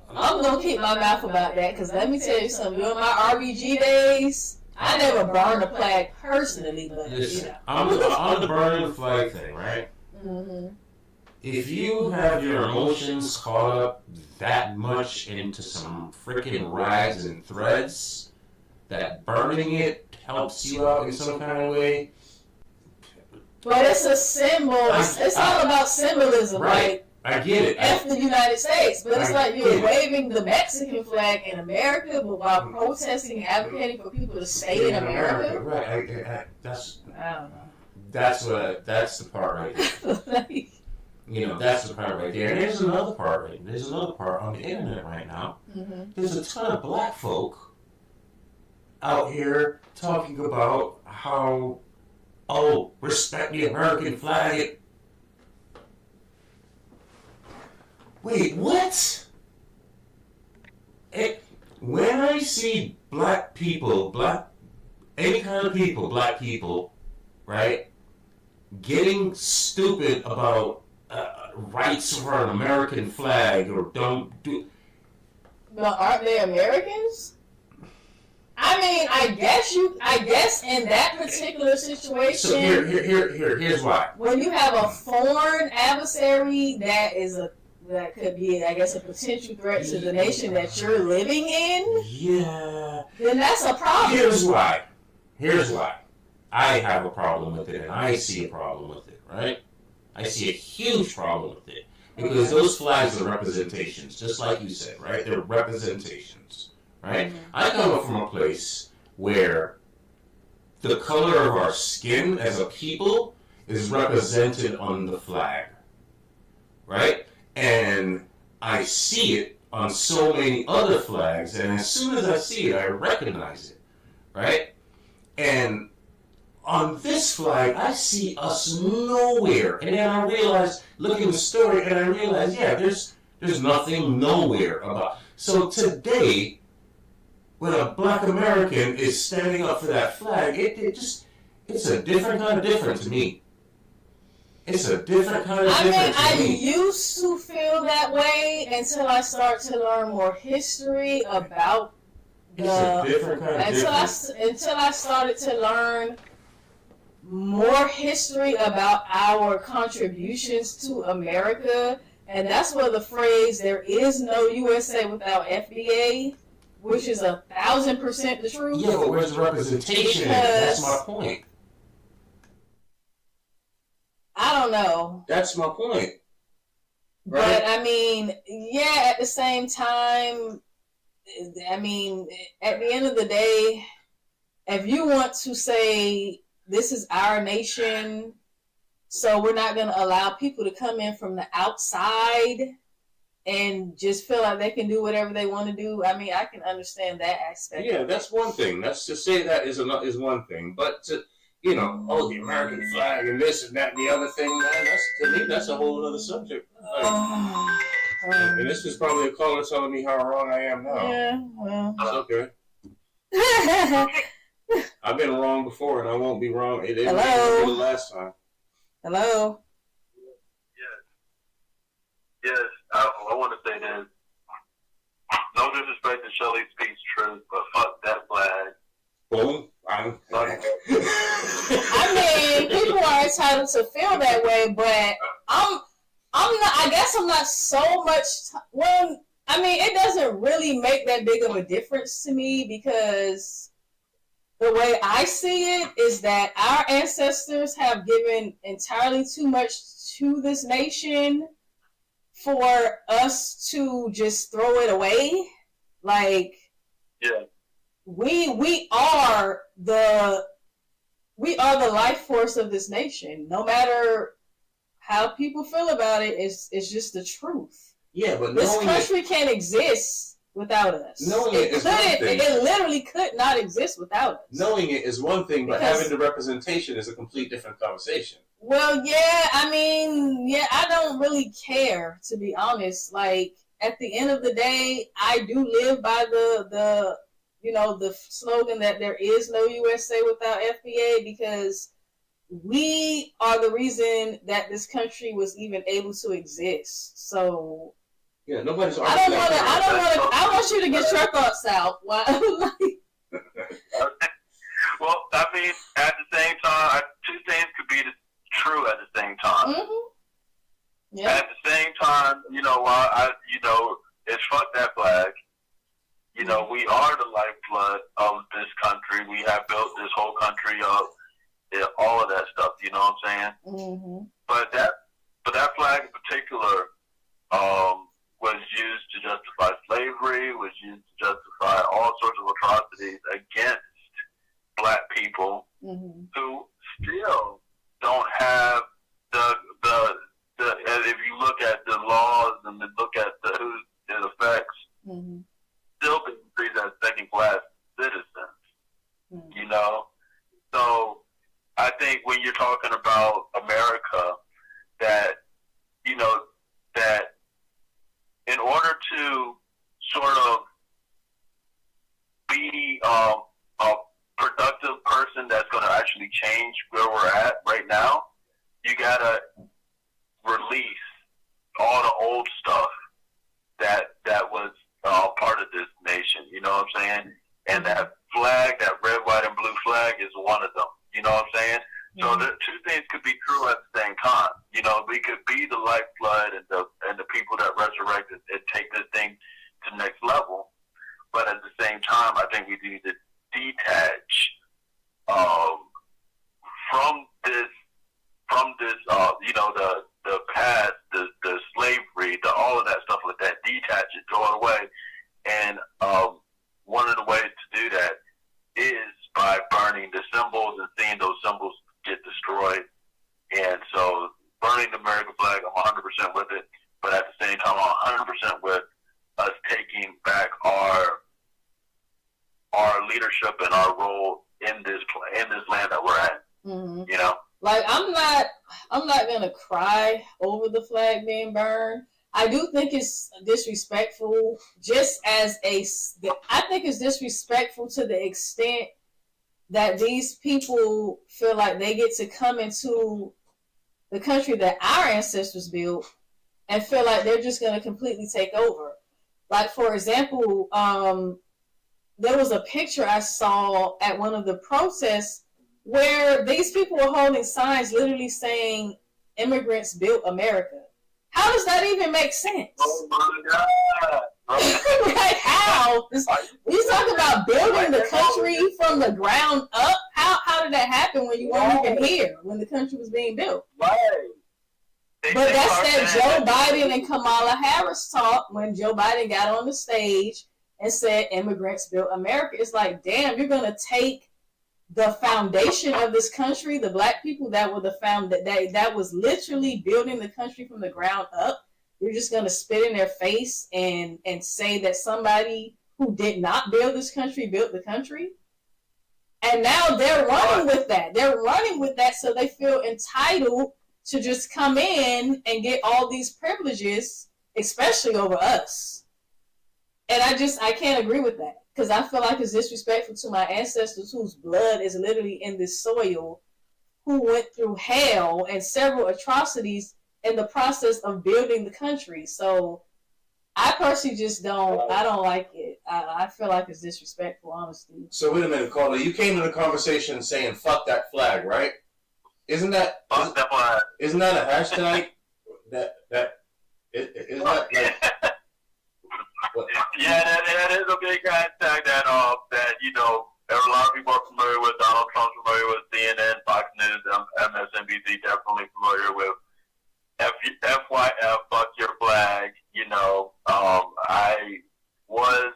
I'm going to keep my mouth about that, because let me tell you something. During my RBG days, I never burned a flag personally, but,
Listen, on the burning the flag thing, right?
Mm-hmm.
If you have your emotions caught up that much into some freaking rags and threads, that burning it helps you out in some kind of way.
But it's a symbol. It's all about symbolism.
Right.
Like,
I get it.
F the United States. But it's like you're waving the Mexican flag in America, but while protesting and advocating for people to stay in America.
Right.
I don't know.
That's the part right there. That's the part right there. And there's another part on the internet right now.
Mm-hmm.
There's a ton of black folk out here talking about how, respect the American flag. Wait, what? When I see black people, any kind of people, black people, right, getting stupid about rights for an American flag or don't do.
But aren't they Americans? I mean, I guess in that particular situation.
So here's why.
When you have a foreign adversary that could be, I guess, a potential threat to the nation that you're living in.
Yeah.
Then that's a problem.
Here's why. I have a problem with it, and I see a problem with it, right? I see a huge problem with it. Because those flags are representations, just like you said, right? They're representations, right? I come from a place where the color of our skin as a people is represented on the flag, right? And I see it on so many other flags, and as soon as I see it, I recognize it, right? And on this flag, I see us nowhere, and then I realize, look at the story, and I realize, yeah, there's nothing nowhere about. So today, when a Black American is standing up for that flag, it's a different kind of different to me. It's a different kind of different to me.
I used to feel that way until I started to learn more history about
it's a different kind of different.
Until I started to learn more history about our contributions to America, and that's where the phrase "there is no USA without FBA," which is 1,000% the truth.
Yeah, but where's the representation? That's my point.
I don't know.
That's my point.
Right? But I mean, yeah, at the same time, I mean, at the end of the day, if you want to say this is our nation, so we're not going to allow people to come in from the outside and just feel like they can do whatever they want to do. I mean, I can understand that aspect.
Yeah, that's one thing. That's to say that is one thing, but to, the American flag and this and that and the other thing, man, to me that's a whole other subject. And this is probably a caller telling me how wrong I am now.
Yeah, well,
it's okay. I've been wrong before, and I won't be wrong. It didn't be the last time.
Hello.
Yes. I want to say this. No disrespect to Shelley speaks truth, but fuck that flag.
Boom.
I mean, people are entitled to feel that way, but I'm not. I guess I'm not so much. Well, I mean, it doesn't really make that big of a difference to me because the way I see it is that our ancestors have given entirely too much to this nation for us to just throw it away. Like,
yeah.
We are the life force of this nation. No matter how people feel about it, it's just the truth.
Yeah, but
this country can't exist without us.
Knowing it is one thing.
It literally could not exist without us.
Knowing it is one thing, but having the representation is a complete different conversation.
Well, yeah, I mean, yeah, I don't really care, to be honest. Like, at the end of the day, I do live by the slogan that there is no USA without FBA, because we are the reason that this country was even able to exist. So
yeah, nobody's.
I want you to get your thoughts out. Why?
Well, I mean, at the same time, two things could be true at the same time.
Mm-hmm. Yeah.
At the same time, it's fuck that flag. We are the lifeblood of this country. We have built this whole country up. All of that stuff. You know what I'm saying?
Mm-hmm.
But that flag in particular was used to justify slavery. Was used to justify all sorts of atrocities against Black people who still don't have the if you look at the laws and look at it affects, still being treated as second-class citizens. So I think when you're talking about America, that in order to sort of be a productive person that's going to actually change where we're at right now, you gotta release all the old stuff that was part of this nation. You know what I'm saying? And that flag, that red, white, and blue flag, is one of them. You know what I'm saying? So the two things could be true at the same time. We could be the lifeblood and the people that resurrect and take this thing to the next level. But at the same time, I think we need to detach from this, the past, the slavery 100% with it, but at the same time, I'm 100% with us taking back our leadership and our role in this land that we're in.
Mm-hmm.
You know,
like I'm not gonna cry over the flag being burned. I do think it's disrespectful. I think it's disrespectful to the extent that these people feel like they get to come into the country that our ancestors built and feel like they're just going to completely take over. Like, for example, there was a picture I saw at one of the protests where these people were holding signs literally saying, "Immigrants built America." How does that even make sense?
Oh my God.
Like, how? We talk about building the country from the ground up. How did that happen when you weren't even here, when the country was being built?
Right.
But that's that Joe Biden and Kamala Harris talk when Joe Biden got on the stage and said, "Immigrants built America." It's like, damn, you're going to take the foundation of this country, the black people that were that was literally building the country from the ground up. You're just going to spit in their face and say that somebody who did not build this country built the country. And now they're running with that. They're running with that so they feel entitled to just come in and get all these privileges, especially over us. And I can't agree with that because I feel like it's disrespectful to my ancestors whose blood is literally in this soil, who went through hell and several atrocities in the process of building the country. So I personally just don't like it. I feel like it's disrespectful, honestly.
So wait a minute, Carla. You came to the conversation saying "fuck that flag," right? Isn't that a hashtag? Isn't that like? What?
Yeah, that is a big hashtag that a lot of people are familiar with. Donald Trump's familiar with. CNN, Fox News, MSNBC definitely familiar with. FYF, fuck your flag. I was,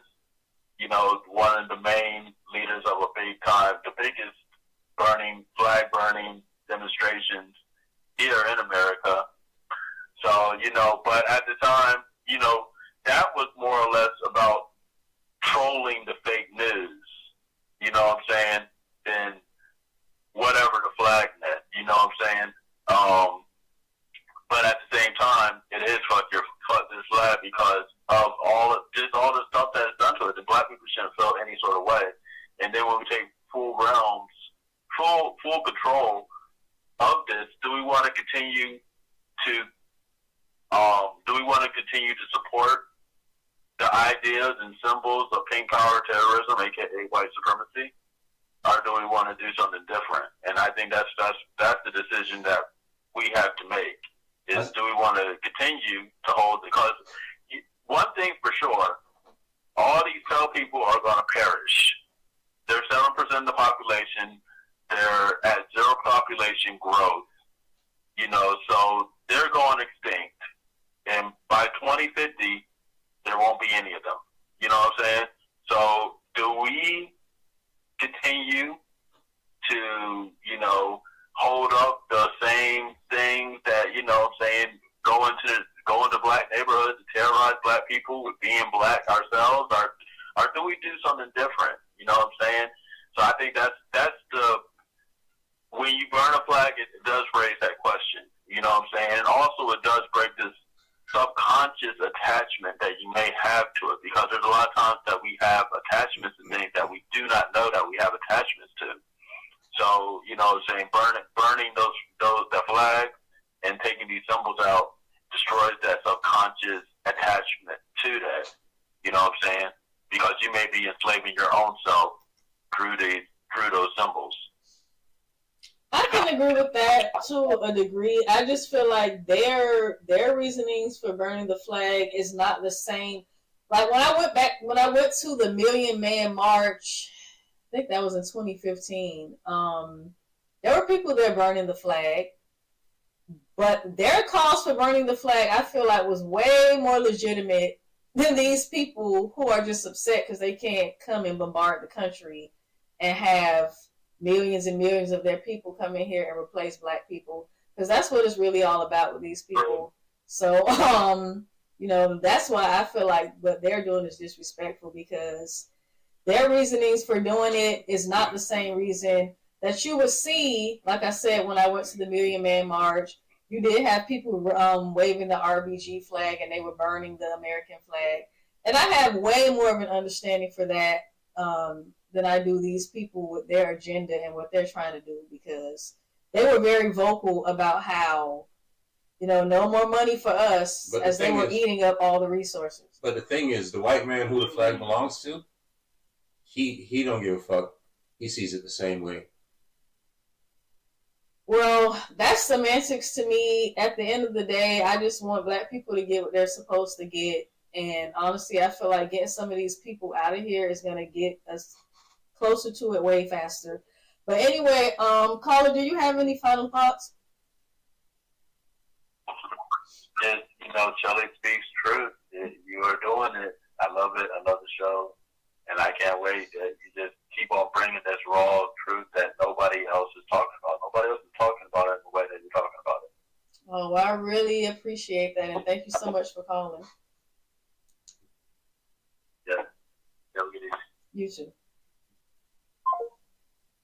one of the main leaders of the biggest flag burning demonstrations here in America. So, but at the time, that was more or less about trolling the fake news, you know what I'm saying, than whatever the flag meant, you know what I'm saying? But at the same time, it is fuck this flag because of all the stuff that is done to it. The black people shouldn't feel any sort of way. And then when we take full control of this, do we want to continue to support the ideas and symbols of pink power terrorism, aka white supremacy, or do we want to do something different? And I think that's the decision that we have to make. Is do we want to continue to hold? Because one thing for sure, all these pale people are going to perish. They're 7% of the population. They're at zero population growth. So they're going extinct. And by 2050, there won't be any of them. You know what I'm saying? So do we continue to, hold up the same things that, go into black neighborhoods and terrorize black people with being black ourselves, or do we do something different? You know what I'm saying? So I think that's when you burn a flag, it does raise that question. You know what I'm saying? And also it does break this subconscious attachment that you may have to it, because there's a lot of times that we have attachments to things that we do not know that we have attachments to. So, saying burning the flag and taking these symbols out destroys that subconscious attachment to that. You know what I'm saying? Because you may be enslaving your own self through those symbols.
I can agree with that to a degree. I just feel like their reasonings for burning the flag is not the same. Like when I went to the Million Man March, I think that was in 2015. There were people there burning the flag, but their cause for burning the flag, I feel like, was way more legitimate than these people who are just upset because they can't come and bombard the country and have millions and millions of their people come in here and replace black people. Because that's what it's really all about with these people. So, that's why I feel like what they're doing is disrespectful, because their reasonings for doing it is not the same reason that you would see. Like I said, when I went to the Million Man March, you did have people waving the RBG flag, and they were burning the American flag. And I have way more of an understanding for that than I do these people with their agenda and what they're trying to do, because they were very vocal about how, no more money for us, as they were eating up all the resources.
But the thing is, the white man who the flag belongs to, he don't give a fuck. He sees it the same way.
Well, that's semantics to me. At the end of the day, I just want black people to get what they're supposed to get. And honestly, I feel like getting some of these people out of here is going to get us closer to it way faster. But anyway, caller, do you have any final thoughts?
Yes, Shelly speaks truth. You are doing it. I love it. I love the show. And I can't wait that you just keep on bringing this raw truth that nobody else is talking about. Nobody else is talking about it in the way that you're talking about it.
Oh, well, I really appreciate that. And thank you so much for calling.
Yeah. Have a good evening.
You too.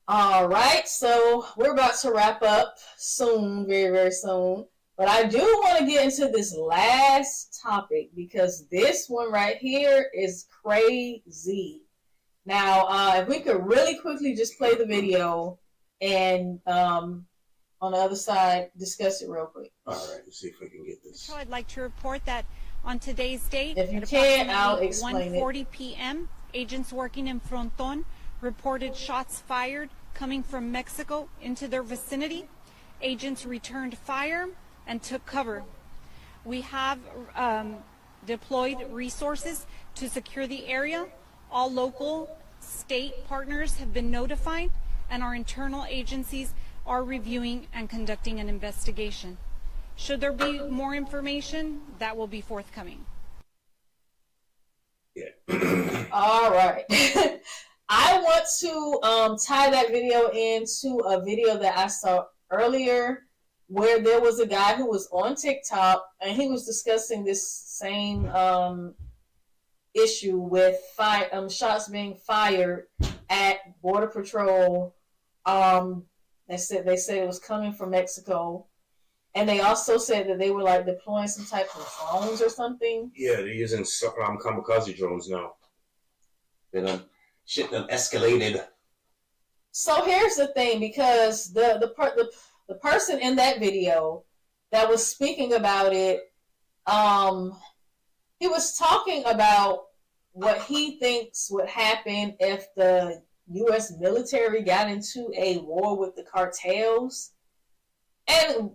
All right. So we're about to wrap up soon, very, very soon. But I do want to get into this last topic, because this one right here is crazy. Now, if we could really quickly just play the video and on the other side, discuss it real quick.
All right, let's see if we can get this.
So I'd like to report that on today's date,
if you
at
can, I'll explain
1:40 p.m., agents working in Fronton reported shots fired coming from Mexico into their vicinity. Agents returned fire and took cover. We have deployed resources to secure the area. All local, state partners have been notified, and our internal agencies are reviewing and conducting an investigation. Should there be more information, that will be forthcoming.
Yeah.
All right. I want to tie that video into a video that I saw earlier, where there was a guy who was on TikTok, and he was discussing this same issue with shots being fired at Border Patrol. They said it was coming from Mexico, and they also said that they were like deploying some type of drones or something.
Yeah, they're using kamikaze drones now. Shit done escalated.
So here's the thing, because the person in that video that was speaking about it, he was talking about what he thinks would happen if the U.S. military got into a war with the cartels. And,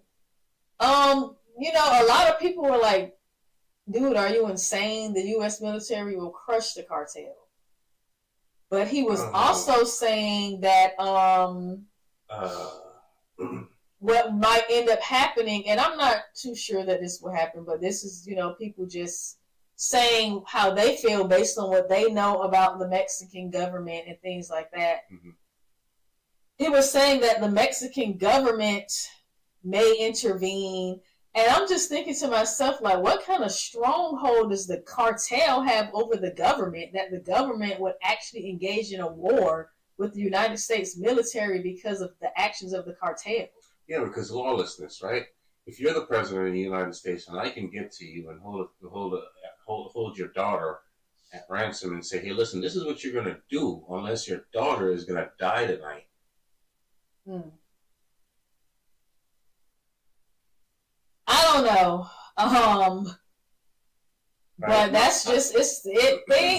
a lot of people were like, dude, are you insane? The U.S. military will crush the cartel. But he was also saying that what might end up happening, and I'm not too sure that this will happen, but this is, people just saying how they feel based on what they know about the Mexican government and things like that. Mm-hmm. He was saying that the Mexican government may intervene, and I'm just thinking to myself, like, what kind of stronghold does the cartel have over the government that the government would actually engage in a war with the United States military because of the actions of the cartel?
Yeah, because lawlessness, right? If you're the president of the United States and I can get to you and hold your daughter at ransom and say, hey, listen, this is what you're going to do unless your daughter is going to die tonight.
I don't know. But that's just,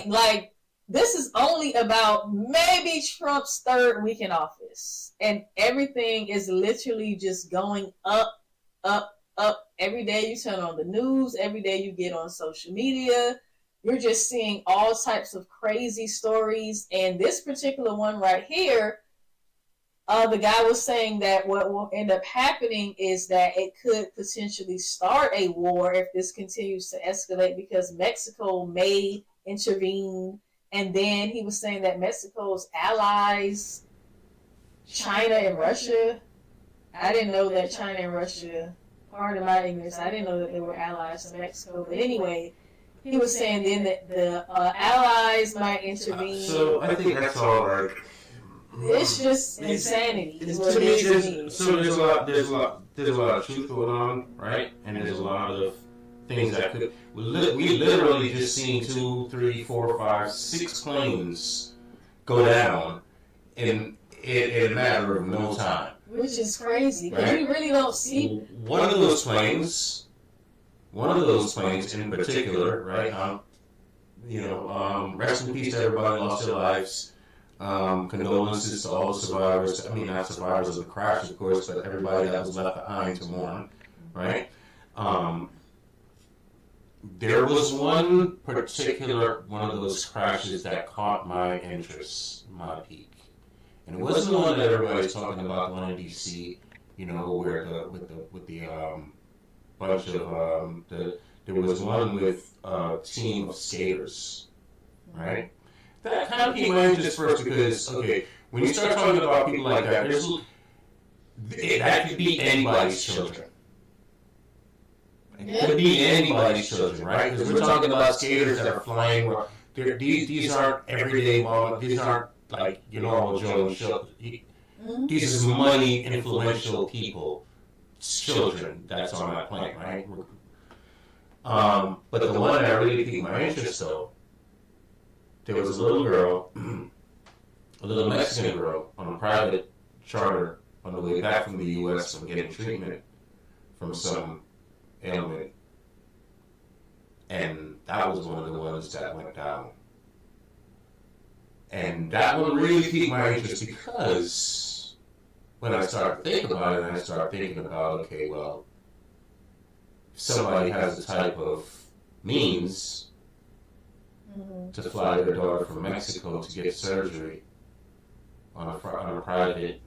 like, this is only about maybe Trump's third week in office. And everything is literally just going up, up, up. Every day you turn on the news, every day you get on social media, you're just seeing all types of crazy stories. And this particular one right here, the guy was saying that what will end up happening is that it could potentially start a war if this continues to escalate, because Mexico may intervene. And then he was saying that Mexico's allies, China and Russia, I didn't know that China and Russia pardon my ignorance, I didn't know that they were allies to Mexico. But anyway, he was saying then that the allies might intervene.
So I think that's all like.
It's just insanity. Is what
to me,
it is to me.
so there's a lot of truth going on, right? And there's a lot of things that could. We literally just seen 2, 3, 4, 5, 6 planes go down in a matter of no time.
Which is crazy because you really don't see.
One of those planes in particular, right? Rest in peace to everybody who lost their lives. Condolences to all the survivors. I mean, not survivors of the crash, of course, but everybody that was left behind to mourn, right? There was one of those crashes that caught my interest, my peak. And it wasn't the one that everybody's talking about, the one in DC, where the bunch of there was one with a team of skaters, right? That kind of piqued my interest first because, okay, when you start talking about people like that, that could be anybody's children. It could be anybody's children, right? Because we're talking about skaters that are flying. These aren't everyday moments. These aren't like your normal Joe and show. These are money influential people, children that's on that plane, right? But the one that really piqued my interest, though, there was a little girl, a little Mexican girl, on a private charter on the way back from the U.S. from getting treatment from some ailment. And that was one of the ones that went down. And that one really piqued my interest because when I started thinking about it, I started thinking about, okay, well, if somebody has the type of means to fly their daughter from Mexico to get surgery on a private,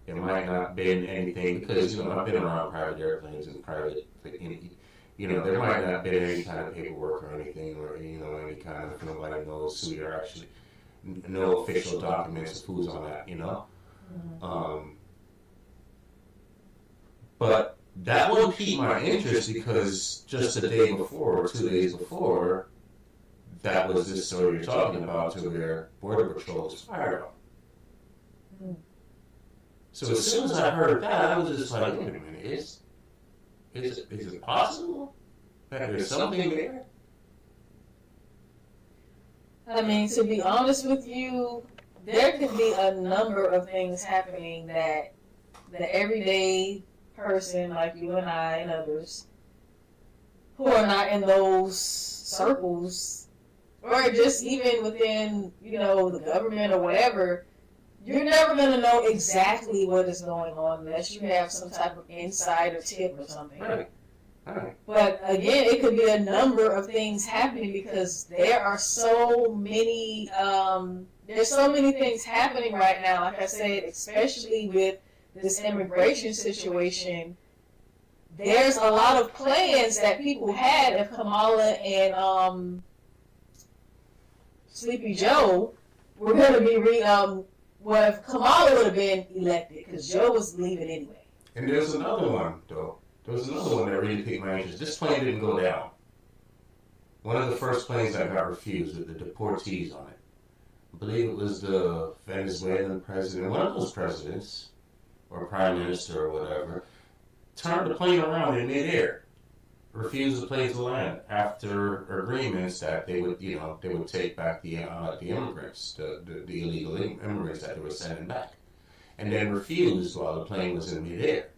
it might not been anything because I've been around private airplanes and private, there might not been any kind of paperwork or anything or any kind of nobody knows who you're actually, no official documents of who's on that, But that one piqued my interest because just the day before or 2 days before, that was this story you're talking about, to where Border Patrol was fired on. So as soon as I heard that, I was just like, wait a minute, is it possible that there's something there?
I mean, to be honest with you, there could be a number of things happening that the everyday person like you and I and others who are not in those circles, or just even within, the government or whatever, you're never going to know exactly what is going on unless you have some type of insider tip or something.
Right.
But again, it could be a number of things happening because there are so many, there's so many things happening right now. Like I said, especially with this immigration situation, there's a lot of plans that people had if Kamala and Sleepy Joe were going to be if Kamala would have been elected, because Joe was leaving anyway.
And there's another one, though. There was another one that really piqued my interest. This plane didn't go down. One of the first planes that got refused with the deportees on it. I believe it was the Venezuelan president, one of those presidents, or prime minister or whatever, turned the plane around in midair. Refused the plane to land after agreements that they would take back the immigrants, the illegal immigrants that they were sending back, and then refused while the plane was in midair,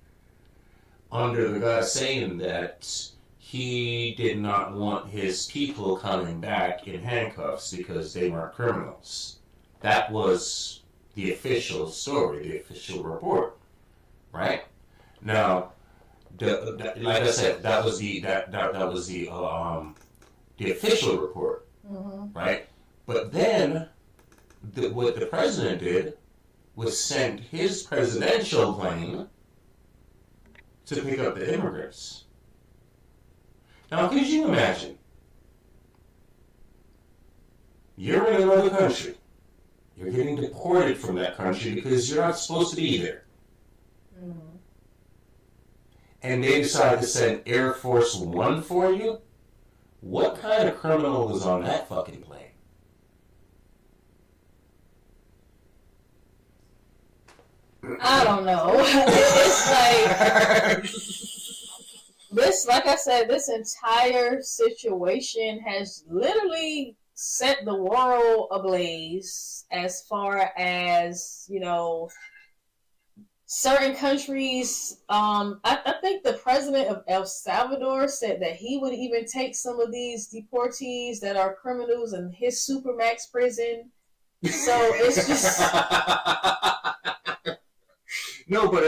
under the guy saying that he did not want his people coming back in handcuffs because they weren't criminals. That was the official story, the official report, right? Now, like I said, that was the official report, right? But then, what the president did was send his presidential plane to pick up the immigrants. Now, could you imagine? You're in another country. You're getting deported from that country because you're not supposed to be there. and they decide to send Air Force One for you, what kind of criminal was on that fucking plane?
I don't know. It's like this. Like I said, this entire situation has literally set the world ablaze. As far as certain countries. I think the president of El Salvador said that he would even take some of these deportees that are criminals in his supermax prison. So it's just.
No, but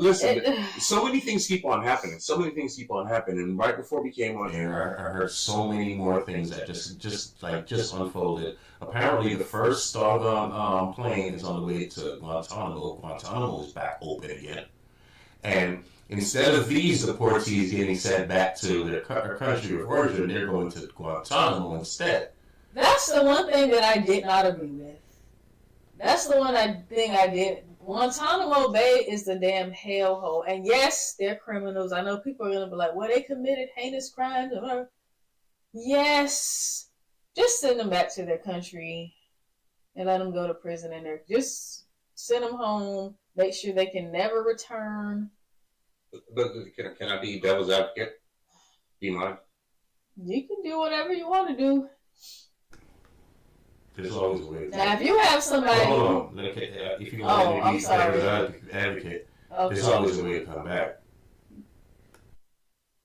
listen, so many things keep on happening. And right before we came on
here, I heard so many more things that just unfolded. Apparently, the first doggone plane is on the way to Guantanamo. Guantanamo is back open again. And instead of these deportees getting sent back to their country of origin, they're going to Guantanamo instead.
That's the one thing that I did not agree with. That's the one thing I did. Guantanamo Bay is the damn hellhole. And yes, they're criminals. I know people are going to be like, well, they committed heinous crimes. Yes. Just send them back to their country and let them go to prison in there. Just send them home. Make sure they can never return.
But can I be devil's advocate? Do you mind?
You can do whatever you want to do.
There's always a way.
Now, if you have somebody...
Hold on. If you want to be devil's advocate, there's always a way to come back.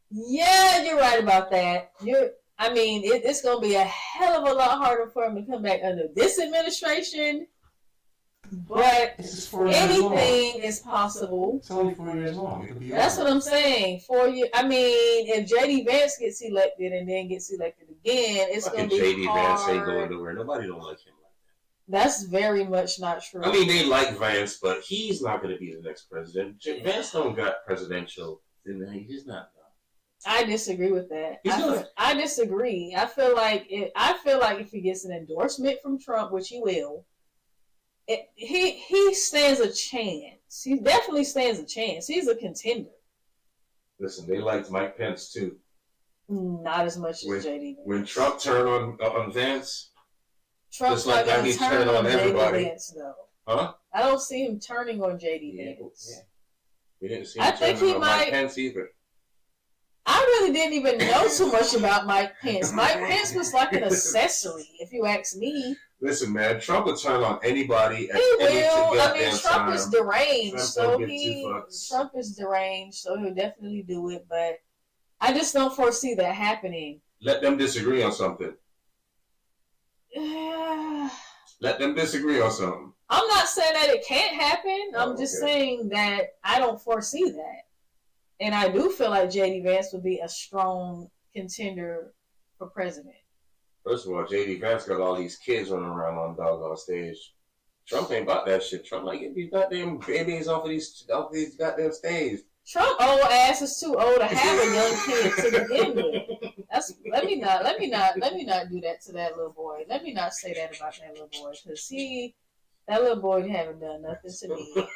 Yeah, you're right about that. It's going to be a hell of a lot harder for him to come back under this administration. But anything is possible.
It's only 4 years long. It could be
That's what I'm saying. 4 years. If J.D. Vance gets elected and then gets elected again, it's going to be
J.D.
hard.
Vance ain't going nowhere. Nobody don't like him like that.
That's very much not true.
I mean, they like Vance, but he's not going to be the next president. Vance don't got presidential. He's not.
I disagree with that. I disagree. I feel like if he gets an endorsement from Trump, which he will, he stands a chance. He definitely stands a chance. He's a contender.
Listen, they liked Mike Pence too.
Not as much as JD Vance.
When Trump turned on Vance,
Trump's not going to turn on JD Vance, though.
Huh?
I don't see him turning on JD Vance.
Yeah. We didn't see him turning on Mike Pence either.
I really didn't even know too much about Mike Pence. Mike Pence was like an accessory, if you ask me.
Listen, man, Trump will turn on anybody at
he
any
will. I mean, Trump
time.
is deranged, Trump is deranged, so he'll definitely do it. But I just don't foresee that happening.
Let them disagree on something. Let them disagree on something.
I'm not saying that it can't happen. I'm just saying that I don't foresee that. And I do feel like J.D. Vance would be a strong contender for president.
First of all, J.D. Vance got all these kids running around on doggone stage. Trump ain't about that shit. Trump like get these goddamn babies off these goddamn stage.
Trump old ass is too old to have a young kid to begin with. Let me not do that to that little boy. Let me not say that about that little boy, because that little boy haven't done nothing to me.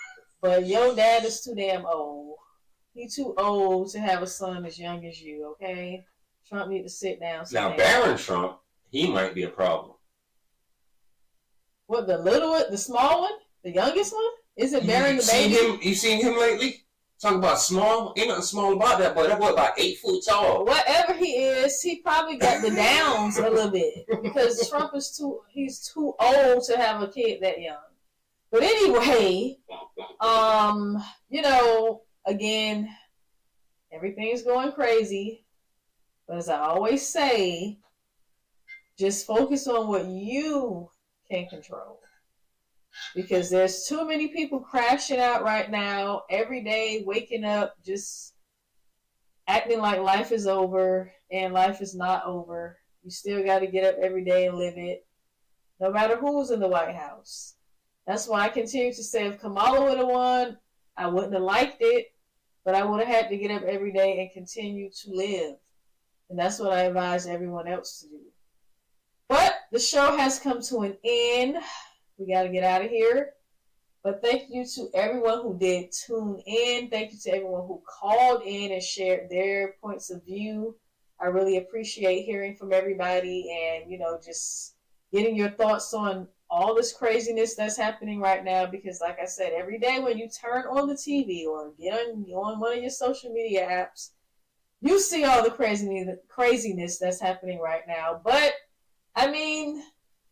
But your dad is too damn old. He's too old to have a son as young as you, okay? Trump need to sit down.
Now, Barron Trump, he might be a problem.
What, the little one, the small one? The youngest one? Is it Barron the baby?
You seen him lately? Talking about small? Ain't nothing small about that boy. That boy about 8 foot tall.
Whatever he is, he probably got the downs a little bit. Because Trump is he's too old to have a kid that young. But anyway, again, everything's going crazy. But as I always say, just focus on what you can control. Because there's too many people crashing out right now, every day, waking up, just acting like life is over, and life is not over. You still got to get up every day and live it, no matter who's in the White House. That's why I continue to say if Kamala would have won, I wouldn't have liked it, but I would have had to get up every day and continue to live. And that's what I advise everyone else to do. But the show has come to an end. We got to get out of here. But thank you to everyone who did tune in. Thank you to everyone who called in and shared their points of view. I really appreciate hearing from everybody and, just getting your thoughts on all this craziness that's happening right now. Because like I said, every day when you turn on the TV or get on one of your social media apps, you see all the craziness that's happening right now. But, I mean,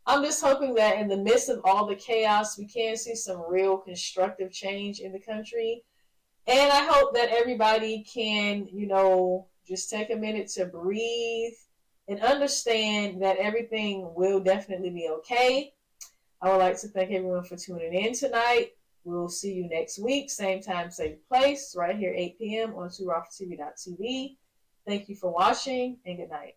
I'm just hoping that in the midst of all the chaos, we can see some real constructive change in the country. And I hope that everybody can, just take a minute to breathe and understand that everything will definitely be okay. I would like to thank everyone for tuning in tonight. We'll see you next week, same time, same place, right here, 8 p.m. on 2ROFTV.tv. Thank you for watching, and good night.